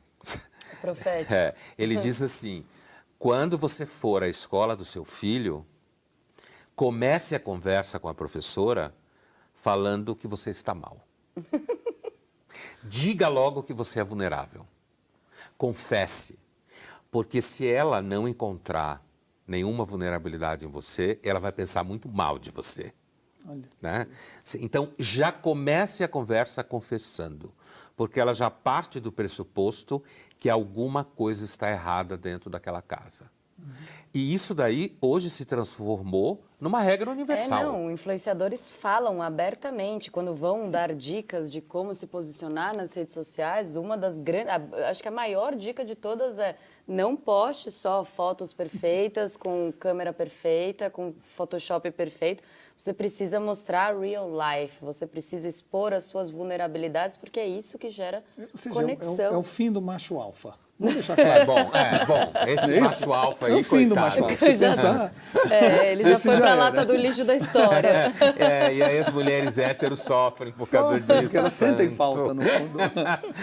Profético. Ele diz assim: quando você for à escola do seu filho, comece a conversa com a professora falando que você está mal. Diga logo que você é vulnerável. confesse. Porque se ela não encontrar nenhuma vulnerabilidade em você, ela vai pensar muito mal de você. Olha. Né? Então, já comece a conversa confessando, porque ela já parte do pressuposto que alguma coisa está errada dentro daquela casa. E isso daí, hoje, se transformou numa regra universal. Não, influenciadores falam abertamente, quando vão dar dicas de como se posicionar nas redes sociais, uma das grandes, acho que a maior dica de todas é não poste só fotos perfeitas, com câmera perfeita, com Photoshop perfeito. Você precisa mostrar real life, você precisa expor as suas vulnerabilidades, porque é isso que gera conexão. É o fim do macho alfa. Vamos deixar claro. Bom, esse macho alfa aí, É o fim do coitado. macho alfa. Se pensar, ele já esse foi já para a era. lata do lixo da história. E aí as mulheres héteros sofrem por causa disso. porque elas sentem tanto. falta, no fundo.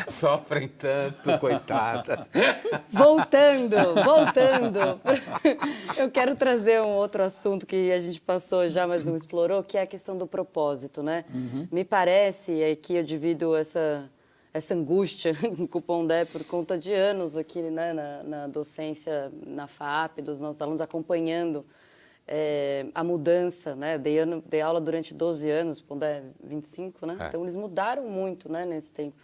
Sofrem tanto, coitadas. Voltando. Eu quero trazer um outro assunto que a gente passou já, mas não explorou, que é a questão do propósito, né? Me parece, e aqui eu divido essa angústia com o Pondé por conta de anos aqui, né, na docência, na FAP, dos nossos alunos, acompanhando a mudança, né? Dei aula durante 12 anos, Pondé 25, né? Então, eles mudaram muito, né, nesse tempo.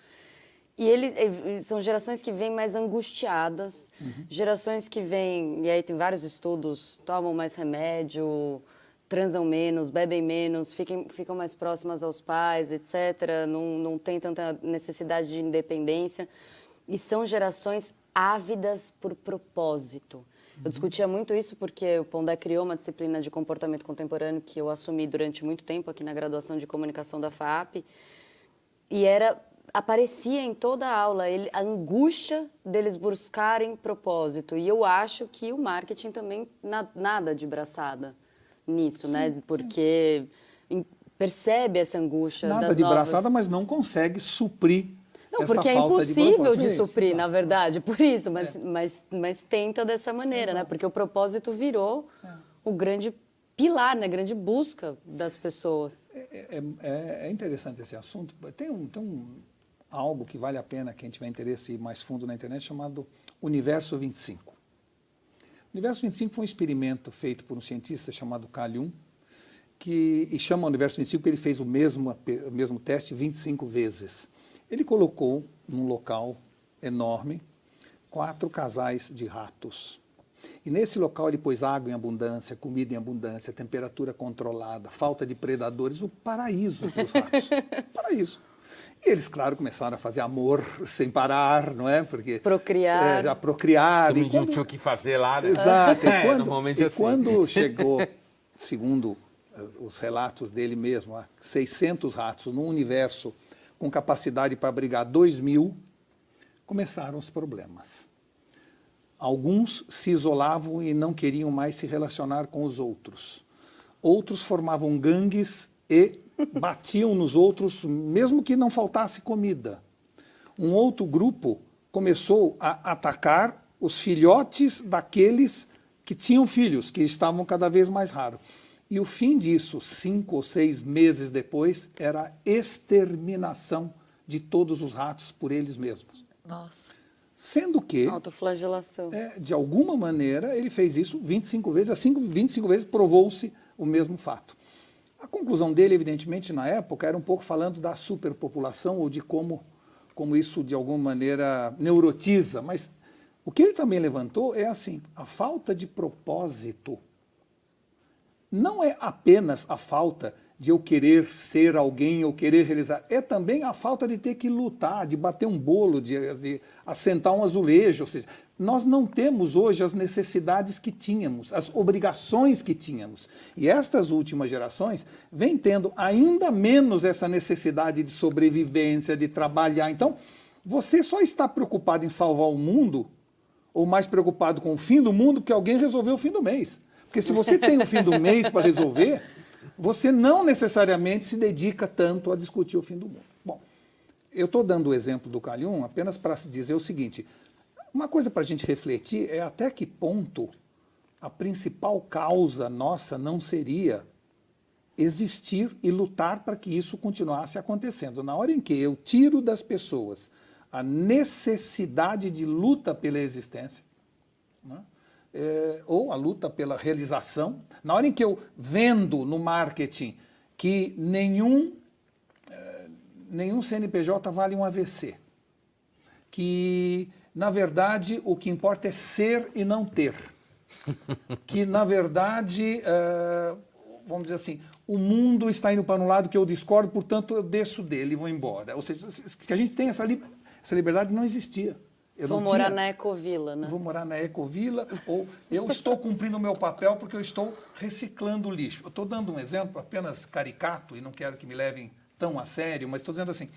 E eles são gerações que vêm mais angustiadas, gerações que vêm, e aí tem vários estudos, tomam mais remédio, transam menos, bebem menos, ficam mais próximas aos pais, etc. Não tem tanta necessidade de independência. E são gerações ávidas por propósito. Eu discutia muito isso porque o Pondé criou uma disciplina de comportamento contemporâneo que eu assumi durante muito tempo aqui na graduação de comunicação da FAP. E aparecia em toda a aula a angústia deles buscarem propósito. E eu acho que o marketing também nada de braçada nisso, sim, né? Porque percebe essa angústia Nada das de novas... braçada, mas não consegue suprir. Não, essa porque é falta impossível de propósito. suprir, na verdade, por isso, mas tenta dessa maneira, né? Porque o propósito virou o grande pilar, né? Grande busca das pessoas. É interessante esse assunto. Tem algo que vale a pena, quem tiver interesse ir mais fundo na internet, chamado Universo 25. O Universo 25 foi um experimento feito por um cientista chamado Carl Jung, e chama o Universo 25 porque ele fez o mesmo teste 25 vezes. Ele colocou num local enorme 4 casais de ratos. E nesse local ele pôs água em abundância, comida em abundância, temperatura controlada, falta de predadores, o paraíso para os ratos. Paraíso. E eles, claro, começaram a fazer amor sem parar, não é? Porque procriar. Já procriar. Também não tinha o que fazer lá, né? Exato. Normalmente assim. Quando chegou, segundo os relatos dele mesmo, 600 ratos num universo com capacidade para abrigar 2.000, começaram os problemas. Alguns se isolavam e não queriam mais se relacionar com os outros. Outros formavam gangues e batiam nos outros, mesmo que não faltasse comida. Um outro grupo começou a atacar os filhotes daqueles que tinham filhos, que estavam cada vez mais raros. E o fim disso, 5 ou 6 meses depois, era a exterminação de todos os ratos por eles mesmos. Nossa. Sendo que, autoflagelação. De alguma maneira, ele fez isso 25 vezes, assim 25 vezes provou-se o mesmo fato. A conclusão dele, evidentemente, na época, era um pouco falando da superpopulação ou de como isso, de alguma maneira, neurotiza. Mas o que ele também levantou é assim, a falta de propósito não é apenas a falta de eu querer ser alguém ou querer realizar, é também a falta de ter que lutar, de bater um bolo, de assentar um azulejo. Ou seja, nós não temos hoje as necessidades que tínhamos, as obrigações que tínhamos. E estas últimas gerações vêm tendo ainda menos essa necessidade de sobrevivência, de trabalhar. Então, você só está preocupado em salvar o mundo, ou mais preocupado com o fim do mundo, porque alguém resolveu o fim do mês. Porque se você tem o fim do mês para resolver, você não necessariamente se dedica tanto a discutir o fim do mundo. Bom, eu estou dando o exemplo do Carl Jung apenas para dizer o seguinte, uma coisa para a gente refletir é até que ponto a principal causa nossa não seria existir e lutar para que isso continuasse acontecendo. Na hora em que eu tiro das pessoas a necessidade de luta pela existência, né? Ou a luta pela realização. Na hora em que eu vendo no marketing que nenhum CNPJ vale um AVC, que, na verdade, o que importa é ser e não ter, que, na verdade, vamos dizer assim, o mundo está indo para um lado que eu discordo, portanto, eu desço dele e vou embora. Ou seja, que a gente tem essa liberdade não existia. Vou morar na Ecovila, né? Vou morar na Ecovila, ou eu estou cumprindo o meu papel porque eu estou reciclando o lixo. Eu estou dando um exemplo apenas caricato e não quero que me levem tão a sério, mas estou dizendo assim...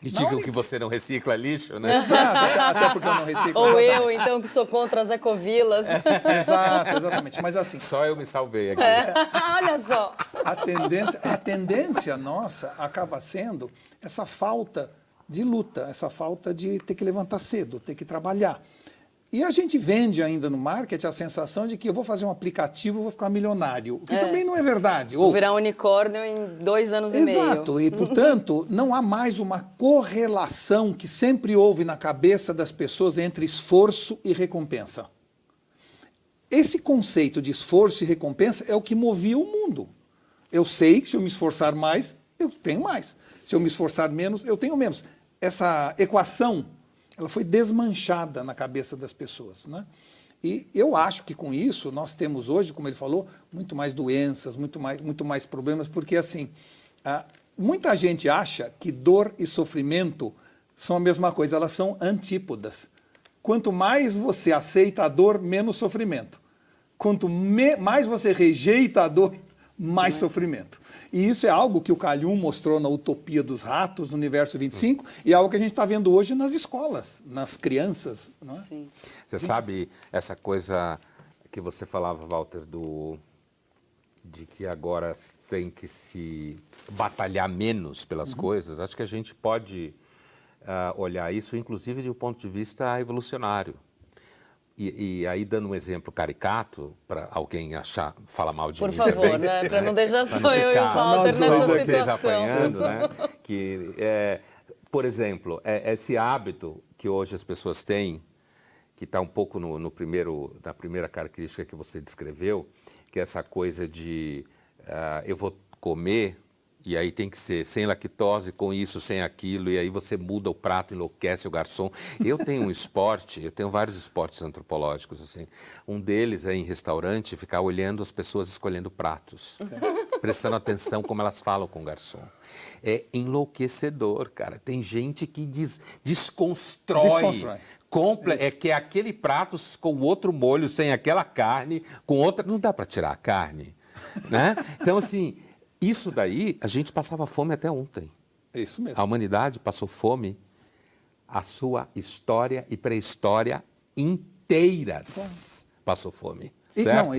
E digam que você não recicla lixo, né? Exato, até porque eu não reciclo. Ou exatamente. eu, então, que sou contra as ecovilas. Exato, exatamente. Mas assim... Só eu me salvei aqui. Olha só! A tendência nossa acaba sendo essa falta de luta, essa falta de ter que levantar cedo, ter que trabalhar. E a gente vende ainda no marketing a sensação de que eu vou fazer um aplicativo e vou ficar milionário, o que também não é verdade. Vou virar unicórnio em 2 anos e meio. Exato, e portanto não há mais uma correlação que sempre houve na cabeça das pessoas entre esforço e recompensa. Esse conceito de esforço e recompensa é o que movia o mundo. Eu sei que se eu me esforçar mais, eu tenho mais. Se eu me esforçar menos, eu tenho menos. Essa equação, ela foi desmanchada na cabeça das pessoas, né? E eu acho que com isso nós temos hoje, como ele falou, muito mais doenças, muito mais problemas, porque assim, muita gente acha que dor e sofrimento são a mesma coisa, elas são antípodas. Quanto mais você aceita a dor, menos sofrimento. Quanto mais você rejeita a dor, mais sofrimento. E isso é algo que o Carl Jung mostrou na Utopia dos Ratos, no Universo 25, e é algo que a gente está vendo hoje nas escolas, nas crianças. Não é? Sim. Você sabe essa coisa que você falava, Walter, de que agora tem que se batalhar menos pelas coisas? Acho que a gente pode olhar isso, inclusive, de um ponto de vista evolucionário. E aí, dando um exemplo caricato, para alguém falar mal de mim. Por favor, também, né? Para não deixar pra só não eu e o ficar Walter só nessa vocês situação. apanhando, né? Que, por exemplo, esse hábito que hoje as pessoas têm, que está um pouco na primeira característica que você descreveu, que é essa coisa de eu vou comer, e aí tem que ser sem lactose, com isso, sem aquilo, e aí você muda o prato, enlouquece o garçom. Eu tenho vários esportes antropológicos, assim. Um deles é em restaurante, ficar olhando as pessoas escolhendo pratos, prestando atenção como elas falam com o garçom. É enlouquecedor, cara. Tem gente que desconstrói. Que é aquele prato com outro molho, sem aquela carne, com outra... Não dá para tirar a carne, né? Então, assim... Isso daí, a gente passava fome até ontem. É isso mesmo. A humanidade passou fome a sua história e pré-história inteiras. Passou fome, certo?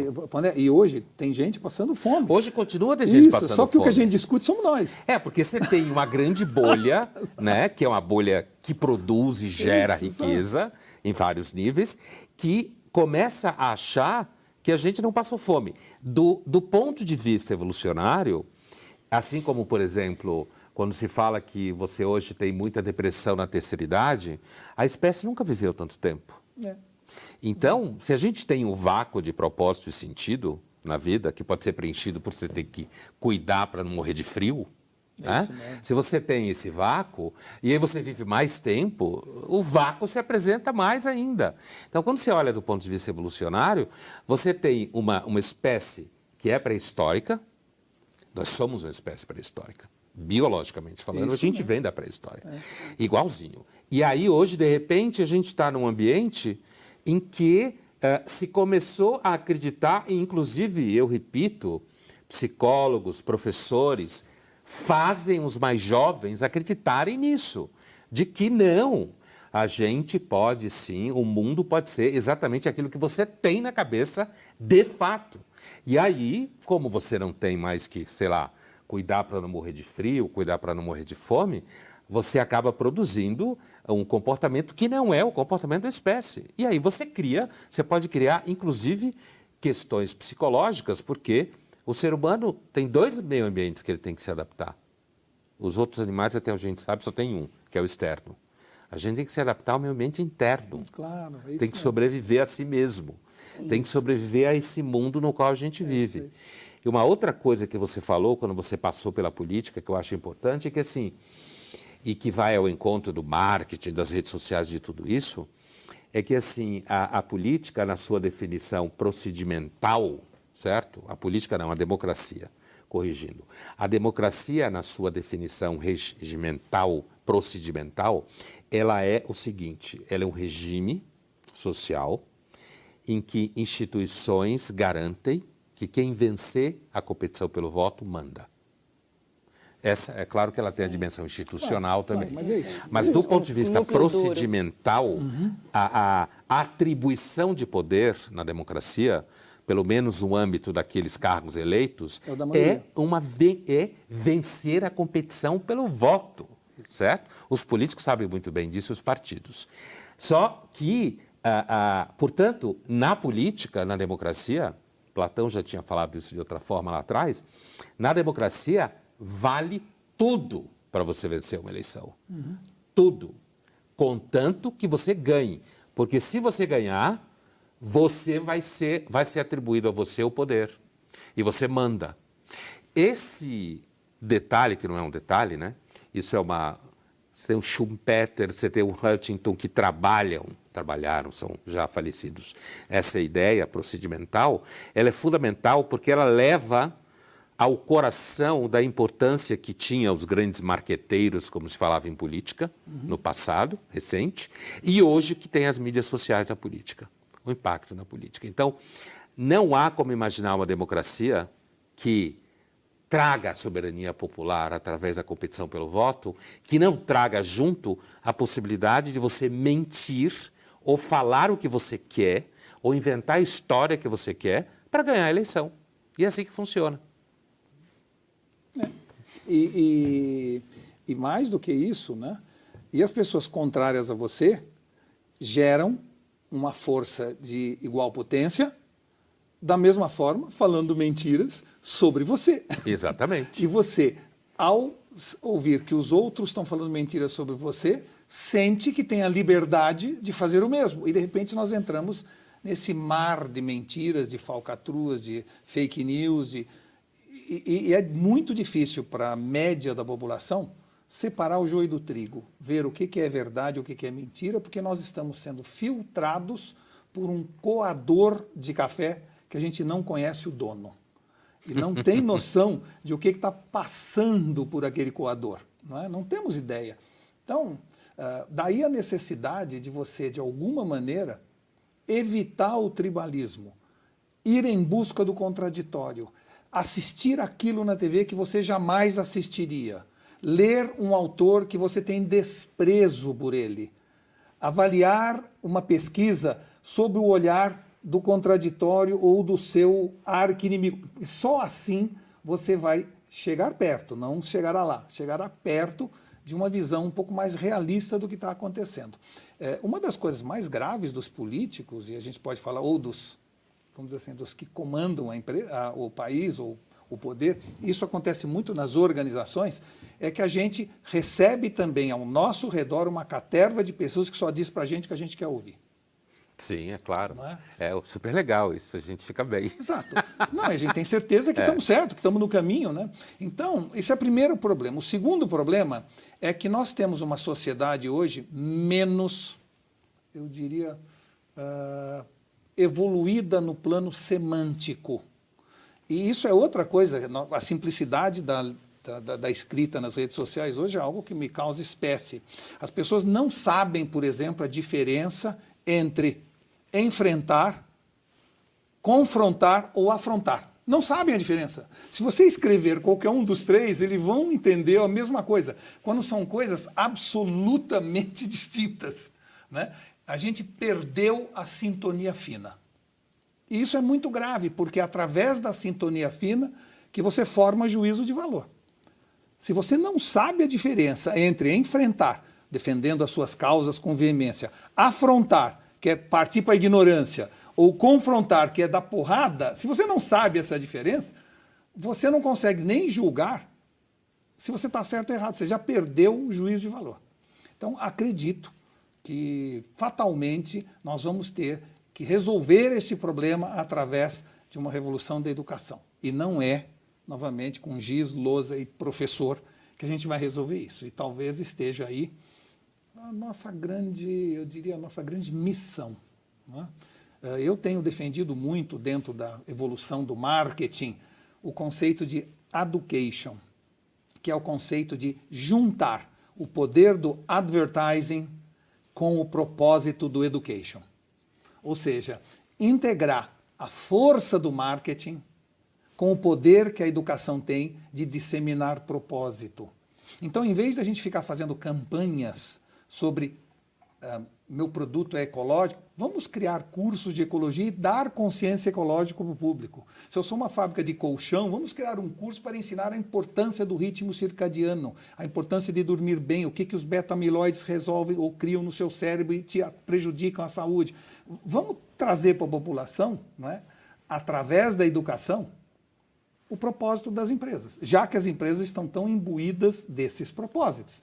E hoje tem gente passando fome. Hoje continua ter gente passando fome. Só que o que a gente discute somos nós. Porque você tem uma grande bolha, né, que é uma bolha que produz e gera riqueza em vários níveis, que começa a achar que a gente não passou fome. Do ponto de vista evolucionário, assim como, por exemplo, quando se fala que você hoje tem muita depressão na terceira idade, a espécie nunca viveu tanto tempo. Então, se a gente tem um vácuo de propósito e sentido na vida, que pode ser preenchido por você ter que cuidar para não morrer de frio, né? Se você tem esse vácuo, e aí você vive mais tempo, o vácuo se apresenta mais ainda. Então, quando você olha do ponto de vista evolucionário, você tem uma espécie que é pré-histórica, nós somos uma espécie pré-histórica, biologicamente falando, a gente vem da pré-história, igualzinho. E aí, hoje, de repente, a gente está num ambiente em que se começou a acreditar, e inclusive, eu repito, psicólogos, professores, fazem os mais jovens acreditarem nisso, de que não, a gente pode sim, o mundo pode ser exatamente aquilo que você tem na cabeça de fato. E aí, como você não tem mais que, sei lá, cuidar para não morrer de frio, cuidar para não morrer de fome, você acaba produzindo um comportamento que não é o comportamento da espécie. E aí você pode criar, inclusive, questões psicológicas, porque o ser humano tem 2 meio ambientes que ele tem que se adaptar. Os outros animais, até a gente sabe, só tem um, que é o externo. A gente tem que se adaptar ao meio ambiente interno. Claro, é isso Tem que mesmo. sobreviver a si mesmo. Tem que sobreviver a esse mundo no qual a gente vive. isso. E uma outra coisa que você falou quando você passou pela política, que eu acho importante, é que assim, e que vai ao encontro do marketing, das redes sociais, de tudo isso, é que assim, a política, na sua definição procedimental, certo? A política não, a democracia, corrigindo. A democracia, na sua definição regimental, procedimental, ela é o seguinte, ela é um regime social em que instituições garantem que quem vencer a competição pelo voto manda. Essa, é claro que ela tem a dimensão institucional também. mas é isso. Mas do ponto de vista núcleo duro. procedimental, a atribuição de poder na democracia, pelo menos no âmbito daqueles cargos eleitos, É o da maioria. é vencer a competição pelo voto, certo? Os políticos sabem muito bem disso, os partidos. Só que, portanto, na política, na democracia, Platão já tinha falado isso de outra forma lá atrás, na democracia vale tudo para você vencer uma eleição. Tudo. Contanto que você ganhe. Porque se você ganhar, você vai ser atribuído a você o poder. E você manda. Esse detalhe, que não é um detalhe, né? Isso é uma... Você tem o Schumpeter, você tem o Huntington, que trabalharam, são já falecidos. Essa ideia procedimental, ela é fundamental porque ela leva ao coração da importância que tinha os grandes marqueteiros, como se falava em política, no passado, recente, e hoje que tem as mídias sociais da política, o impacto na política. Então, não há como imaginar uma democracia que traga a soberania popular através da competição pelo voto, que não traga junto a possibilidade de você mentir ou falar o que você quer, ou inventar a história que você quer para ganhar a eleição. E é assim que funciona. E mais do que isso, né? E as pessoas contrárias a você geram uma força de igual potência, da mesma forma, falando mentiras sobre você. Exatamente. E você, ao ouvir que os outros estão falando mentiras sobre você, sente que tem a liberdade de fazer o mesmo. E, de repente, nós entramos nesse mar de mentiras, de falcatruas, de fake news. E é muito difícil para a média da população separar o joio do trigo, ver o que é verdade, o que é mentira, porque nós estamos sendo filtrados por um coador de café que a gente não conhece o dono. E não tem noção de o que está passando por aquele coador. Não é? Não temos ideia. Então, daí a necessidade de você, de alguma maneira, evitar o tribalismo, ir em busca do contraditório, assistir aquilo na TV que você jamais assistiria, ler um autor que você tem desprezo por ele, avaliar uma pesquisa sob o olhar do contraditório ou do seu arqui-inimigo. Só assim você vai chegar perto, não chegará lá, chegará perto de uma visão um pouco mais realista do que está acontecendo. Uma das coisas mais graves dos políticos, e a gente pode falar, ou dos, vamos dizer assim, dos que comandam o país ou o poder, isso acontece muito nas organizações, é que a gente recebe também ao nosso redor uma caterva de pessoas que só diz para a gente que a gente quer ouvir. Sim, é claro. Não é? É super legal isso, a gente fica bem. Exato. Não, a gente tem certeza que estamos certos, que estamos no caminho, né? Então, esse é o primeiro problema. O segundo problema é que nós temos uma sociedade hoje menos, eu diria, evoluída no plano semântico. E isso é outra coisa, a simplicidade da escrita nas redes sociais hoje é algo que me causa espécie. As pessoas não sabem, por exemplo, a diferença entre enfrentar, confrontar ou afrontar. Não sabem a diferença. Se você escrever qualquer um dos três, eles vão entender a mesma coisa, quando são coisas absolutamente distintas, né? A gente perdeu a sintonia fina. E isso é muito grave, porque é através da sintonia fina que você forma juízo de valor. Se você não sabe a diferença entre enfrentar, defendendo as suas causas com veemência, afrontar, que é partir para a ignorância, ou confrontar, que é dar porrada, se você não sabe essa diferença, você não consegue nem julgar se você está certo ou errado. Você já perdeu o juízo de valor. Então, acredito que fatalmente nós vamos ter que resolver este problema através de uma revolução da educação. E não é, novamente, com giz, lousa e professor que a gente vai resolver isso. E talvez esteja aí a nossa grande, eu diria, a nossa grande missão. Não é? Eu tenho defendido muito, dentro da evolução do marketing, o conceito de education, que é o conceito de juntar o poder do advertising com o propósito do education. Ou seja, integrar a força do marketing com o poder que a educação tem de disseminar propósito. Então, em vez de a gente ficar fazendo campanhas sobre meu produto é ecológico, vamos criar cursos de ecologia e dar consciência ecológica para o público. Se eu sou uma fábrica de colchão, vamos criar um curso para ensinar a importância do ritmo circadiano, a importância de dormir bem, o que os beta-amiloides resolvem ou criam no seu cérebro e te prejudicam a saúde. Vamos trazer para a população, não é, através da educação, o propósito das empresas, já que as empresas estão tão imbuídas desses propósitos.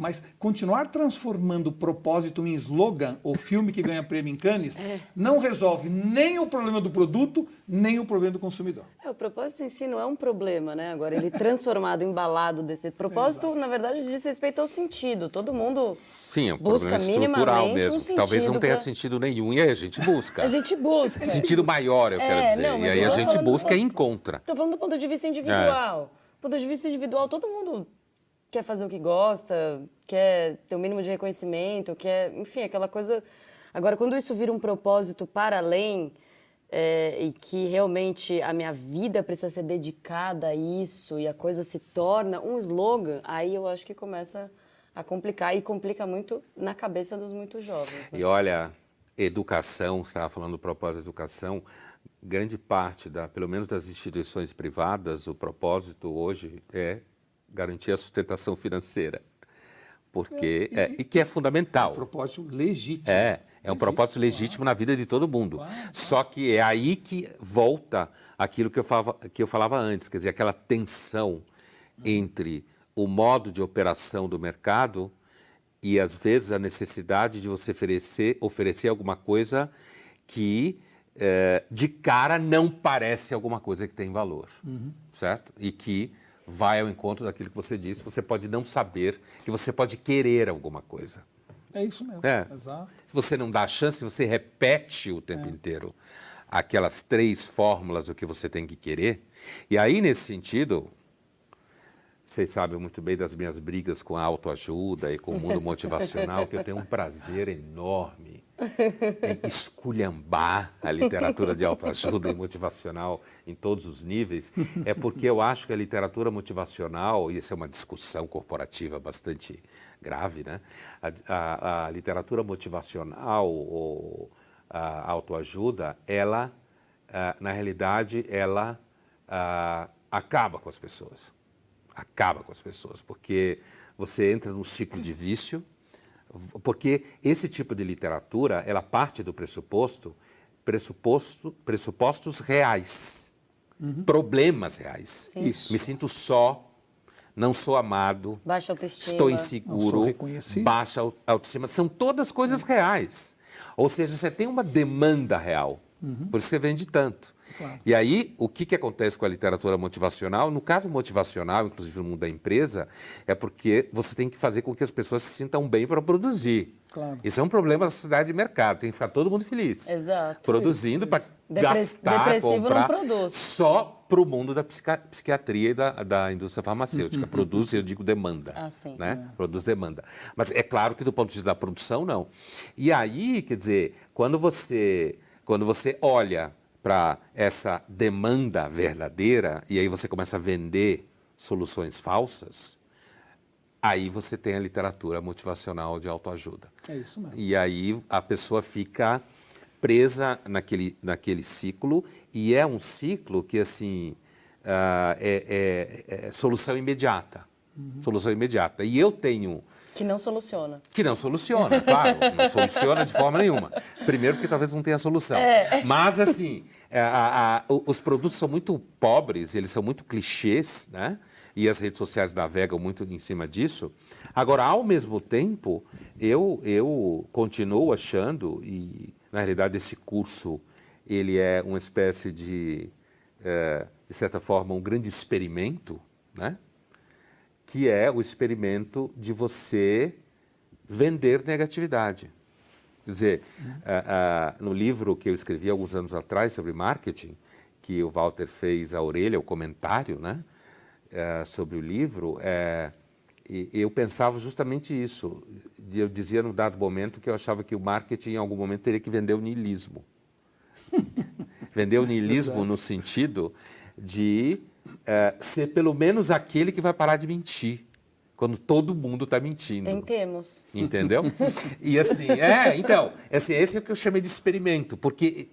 Mas continuar transformando o propósito em slogan ou filme que ganha prêmio em Cannes não resolve nem o problema do produto, nem o problema do consumidor. O propósito em si não é um problema, né? Agora, ele transformado, embalado desse propósito, na verdade, diz respeito ao sentido. Todo mundo Sim, é um busca problema estrutural minimamente mesmo. um sentido Talvez não tenha pra... sentido nenhum e aí a gente busca. A gente busca. Sentido maior, eu quero dizer. Não, E aí a gente busca e encontra. Estou falando do ponto de vista individual. Do ponto de vista individual, todo mundo quer fazer o que gosta, quer ter o mínimo de reconhecimento, quer, enfim, aquela coisa... Agora, quando isso vira um propósito para além e que realmente a minha vida precisa ser dedicada a isso e a coisa se torna um slogan, aí eu acho que começa a complicar e complica muito na cabeça dos muito jovens. Né? E olha, educação, você estava falando do propósito da educação, grande parte, pelo menos das instituições privadas, o propósito hoje é garantir a sustentação financeira, porque e que é fundamental. É um propósito legítimo. É um propósito legítimo na vida de todo mundo. Claro. Só que é aí que volta aquilo que eu falava antes, quer dizer, aquela tensão entre o modo de operação do mercado e, às vezes, a necessidade de você oferecer alguma coisa que, de cara, não parece alguma coisa que tem valor, certo? E que vai ao encontro daquilo que você disse, você pode não saber, que você pode querer alguma coisa. É isso mesmo, exato. Se você não dá a chance, você repete o tempo inteiro aquelas 3 fórmulas do que você tem que querer. E aí, nesse sentido, vocês sabem muito bem das minhas brigas com a autoajuda e com o mundo motivacional, que eu tenho um prazer enorme em esculhambar a literatura de autoajuda e motivacional em todos os níveis, é porque eu acho que a literatura motivacional, e isso é uma discussão corporativa bastante grave, né? A literatura motivacional ou a autoajuda, ela, na realidade, ela acaba com as pessoas. Acaba com as pessoas, porque você entra num ciclo de vício, porque esse tipo de literatura, ela parte do pressupostos reais, problemas reais. Isso. Me sinto só, não sou amado, baixa autoestima, estou inseguro, não sou reconhecido. Baixa autoestima, são todas coisas reais. Ou seja, você tem uma demanda real, por isso você vende tanto. Claro. E aí, o que acontece com a literatura motivacional? No caso motivacional, inclusive no mundo da empresa, é porque você tem que fazer com que as pessoas se sintam bem para produzir. Claro. Isso é um problema da sociedade de mercado, tem que ficar todo mundo feliz. Exato. Produzindo para gastar, depressivo comprar, não produz. só para o mundo da psiquiatria e da indústria farmacêutica. Produz, eu digo, demanda. Sim. Né? Produz demanda. Mas é claro que do ponto de vista da produção, não. E aí, quer dizer, quando você olha para essa demanda verdadeira e aí você começa a vender soluções falsas, aí você tem a literatura motivacional de autoajuda. É isso mesmo. E aí a pessoa fica presa naquele ciclo, e é um ciclo que, assim, é solução imediata. Solução imediata. E eu tenho... Que não soluciona. Que não soluciona, claro. Não soluciona de forma nenhuma. Primeiro porque talvez não tenha solução. Mas, assim, os produtos são muito pobres, eles são muito clichês, né? e as redes sociais navegam muito em cima disso. Agora, ao mesmo tempo, eu continuo achando, e na realidade esse curso ele é uma espécie de certa forma, um grande experimento, né? Que é o experimento de você vender negatividade. Quer dizer, no livro que eu escrevi alguns anos atrás sobre marketing, que o Walter fez a orelha, o comentário, né, sobre o livro, eu pensava justamente isso. Eu dizia num dado momento que eu achava que o marketing em algum momento teria que vender o niilismo. Vender o niilismo no sentido de ser pelo menos aquele que vai parar de mentir, quando todo mundo está mentindo. Tentemos. Entendeu? E assim, então, esse é o que eu chamei de experimento, porque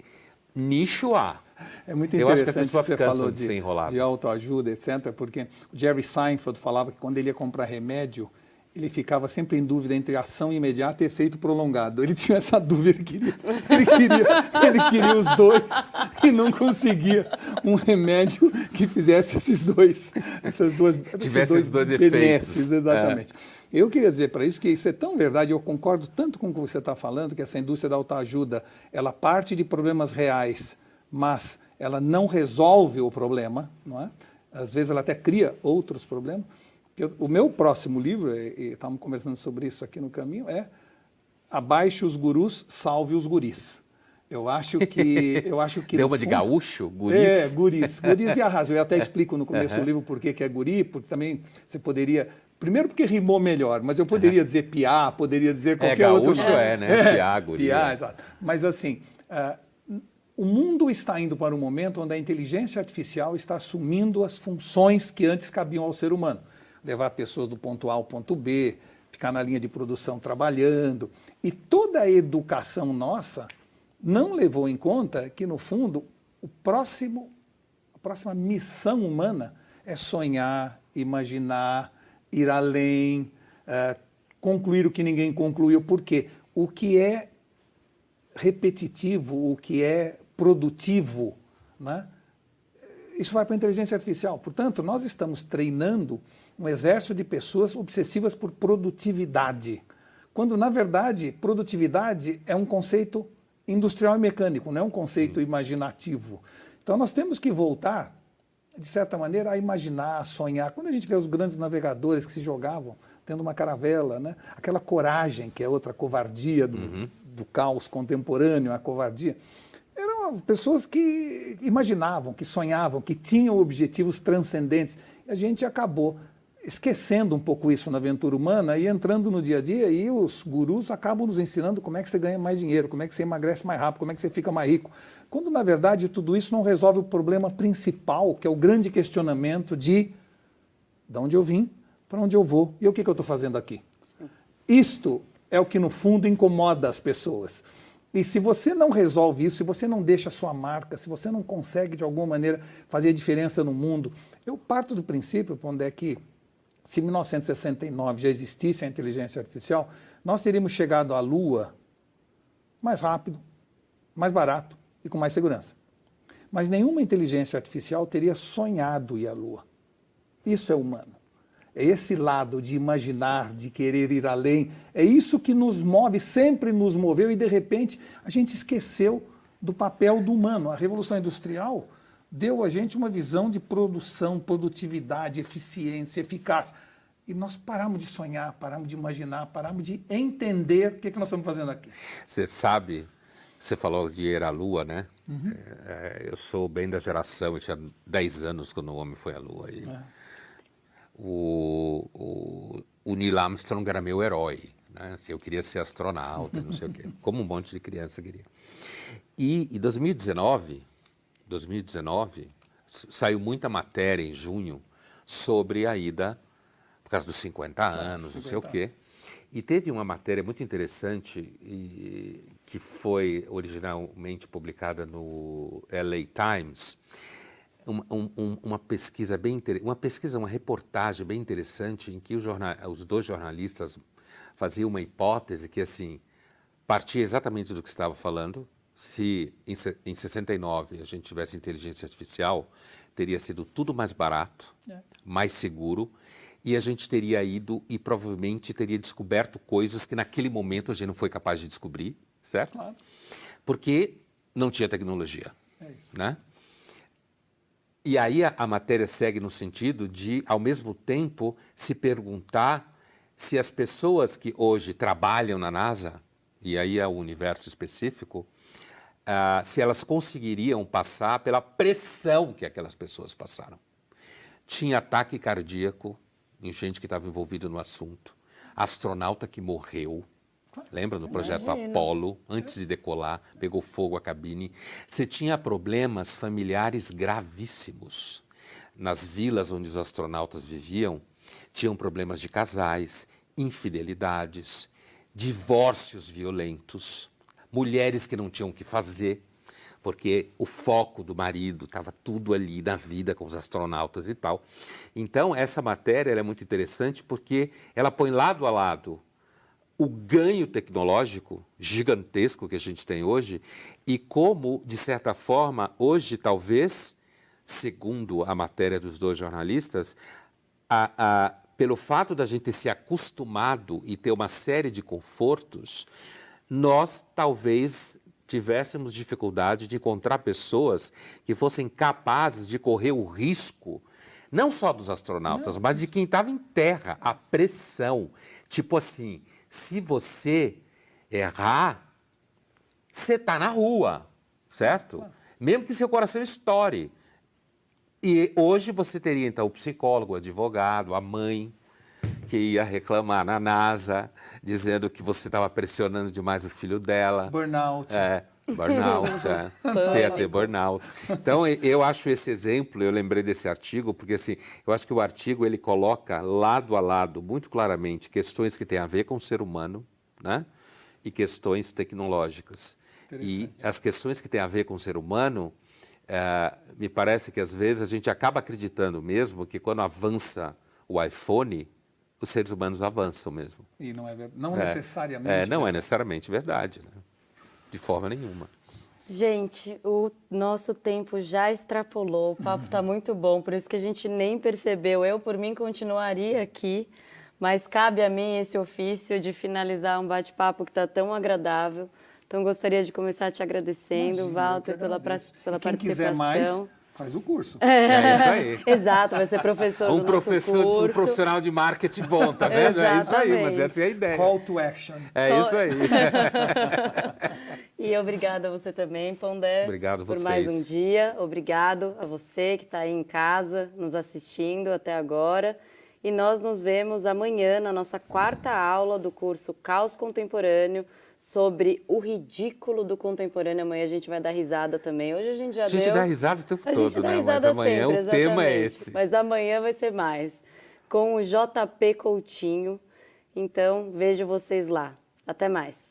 nicho há. É muito Eu acho que interessante as pessoas você cansam falou de ser enrolado. de autoajuda, etc., porque o Jerry Seinfeld falava que quando ele ia comprar remédio, ele ficava sempre em dúvida entre ação imediata e efeito prolongado. Ele tinha essa dúvida, ele queria os dois e não conseguia um remédio que fizesse esses dois efeitos. Exatamente. Eu queria dizer para isso que isso é tão verdade, eu concordo tanto com o que você está falando, que essa indústria da autoajuda, ela parte de problemas reais, mas ela não resolve o problema, não é? Às vezes ela até cria outros problemas. O meu próximo livro, e estávamos conversando sobre isso aqui no caminho, é Abaixe os Gurus, Salve os Guris. Eu acho que Deu uma de gaúcho? Guris? Guris e arraso. Eu até explico no começo do livro por que é guri, porque também você poderia... Primeiro porque rimou melhor, mas eu poderia dizer piá, poderia dizer qualquer outro... Gaúcho né? Piá, guri. Piá, exato. Mas assim... o mundo está indo para um momento onde a inteligência artificial está assumindo as funções que antes cabiam ao ser humano. Levar pessoas do ponto A ao ponto B, ficar na linha de produção trabalhando. E toda a educação nossa não levou em conta que, no fundo, a próxima missão humana é sonhar, imaginar, ir além, concluir o que ninguém concluiu. Por quê? O que é repetitivo, o que é produtivo, né? Isso vai para a inteligência artificial. Portanto, nós estamos treinando um exército de pessoas obsessivas por produtividade, quando, na verdade, produtividade é um conceito industrial e mecânico, não é um conceito imaginativo. Então, nós temos que voltar, de certa maneira, a imaginar, a sonhar. Quando a gente vê os grandes navegadores que se jogavam tendo uma caravela, né? Aquela coragem, que é outra covardia do caos contemporâneo, a covardia, eram pessoas que imaginavam, que sonhavam, que tinham objetivos transcendentes. E a gente acabou esquecendo um pouco isso na aventura humana e entrando no dia a dia, e os gurus acabam nos ensinando como é que você ganha mais dinheiro, como é que você emagrece mais rápido, como é que você fica mais rico. Quando, na verdade, tudo isso não resolve o problema principal, que é o grande questionamento de onde eu vim, para onde eu vou e o que eu estou fazendo aqui. Sim. Isto é o que, no fundo, incomoda as pessoas. E se você não resolve isso, se você não deixa a sua marca, se você não consegue, de alguma maneira, fazer a diferença no mundo, eu parto do princípio, Pondé, que se em 1969 já existisse a inteligência artificial, nós teríamos chegado à Lua mais rápido, mais barato e com mais segurança. Mas nenhuma inteligência artificial teria sonhado ir à Lua. Isso é humano. É esse lado de imaginar, de querer ir além, é isso que nos move, sempre nos moveu, e de repente a gente esqueceu do papel do humano. A Revolução Industrial deu a gente uma visão de produção, produtividade, eficiência, eficácia. E nós paramos de sonhar, paramos de imaginar, paramos de entender o que nós estamos fazendo aqui. Você sabe, você falou de ir à Lua, né? Eu sou bem da geração, eu tinha 10 anos quando o homem foi à Lua. E o Neil Armstrong era meu herói, né? Assim, eu queria ser astronauta, não sei o quê, como um monte de criança queria. E em 2019, saiu muita matéria em junho sobre a ida, por causa dos 50 anos, não sei o quê. E teve uma matéria muito interessante que foi originalmente publicada no LA Times, uma pesquisa bem interessante, uma reportagem bem interessante em que os dois jornalistas faziam uma hipótese que, assim, partia exatamente do que você estava falando. Se em 69 a gente tivesse inteligência artificial, teria sido tudo mais barato, mais seguro, e a gente teria ido e provavelmente teria descoberto coisas que naquele momento a gente não foi capaz de descobrir, certo? Claro. Porque não tinha tecnologia, É isso. né? E aí a matéria segue no sentido de, ao mesmo tempo, se perguntar se as pessoas que hoje trabalham na NASA, e aí é o universo específico, se elas conseguiriam passar pela pressão que aquelas pessoas passaram. Tinha ataque cardíaco em gente que estava envolvida no assunto, astronauta que morreu, lembra do projeto Imagina. Apollo, antes de decolar, pegou fogo a cabine. Você tinha problemas familiares gravíssimos. Nas vilas onde os astronautas viviam, tinham problemas de casais, infidelidades, divórcios violentos, mulheres que não tinham o que fazer, porque o foco do marido estava tudo ali na vida com os astronautas e tal. Então, essa matéria ela é muito interessante porque ela põe lado a lado o ganho tecnológico gigantesco que a gente tem hoje e como, de certa forma, hoje talvez, segundo a matéria dos dois jornalistas, pelo fato da gente ter se acostumado e ter uma série de confortos, nós talvez tivéssemos dificuldade de encontrar pessoas que fossem capazes de correr o risco, não só dos astronautas, mas de quem estava em terra, a pressão. Tipo assim, se você errar, você está na rua, certo? Mesmo que seu coração estoure. E hoje você teria, então, o psicólogo, o advogado, a mãe, que ia reclamar na NASA, dizendo que você estava pressionando demais o filho dela. Burnout. Burnout, você ia ter burnout. Então, eu acho esse exemplo, eu lembrei desse artigo, porque assim, eu acho que o artigo ele coloca lado a lado, muito claramente, questões que têm a ver com o ser humano, né? E questões tecnológicas. E as questões que têm a ver com o ser humano, me parece que às vezes a gente acaba acreditando mesmo que quando avança o iPhone, os seres humanos avançam mesmo. E não necessariamente. Não é necessariamente verdade, né? De forma nenhuma. Gente, o nosso tempo já extrapolou, o papo está muito bom, por isso que a gente nem percebeu. Eu, por mim, continuaria aqui, mas cabe a mim esse ofício de finalizar um bate-papo que está tão agradável. Então, gostaria de começar te agradecendo, Imagina, Walter, pela quem participação. quiser mais, faz o curso. É isso aí. Exato, vai ser professor do nosso curso. Um profissional de marketing bom, tá vendo? É isso aí, mas essa é a ideia. Call to action. É isso aí. E obrigada a você também, Pondé. Obrigado a por vocês. mais um dia. Obrigado a você que está aí em casa, nos assistindo até agora. E nós nos vemos amanhã na nossa 4ª aula do curso Caos Contemporâneo, sobre o ridículo do contemporâneo. Amanhã a gente vai dar risada também. Hoje a gente já deu... A gente dá risada o tempo A gente todo, dá né? Mas risada amanhã sempre, o tema é exatamente. esse. Mas amanhã vai ser mais. Com o JP Coutinho. Então, vejo vocês lá. Até mais.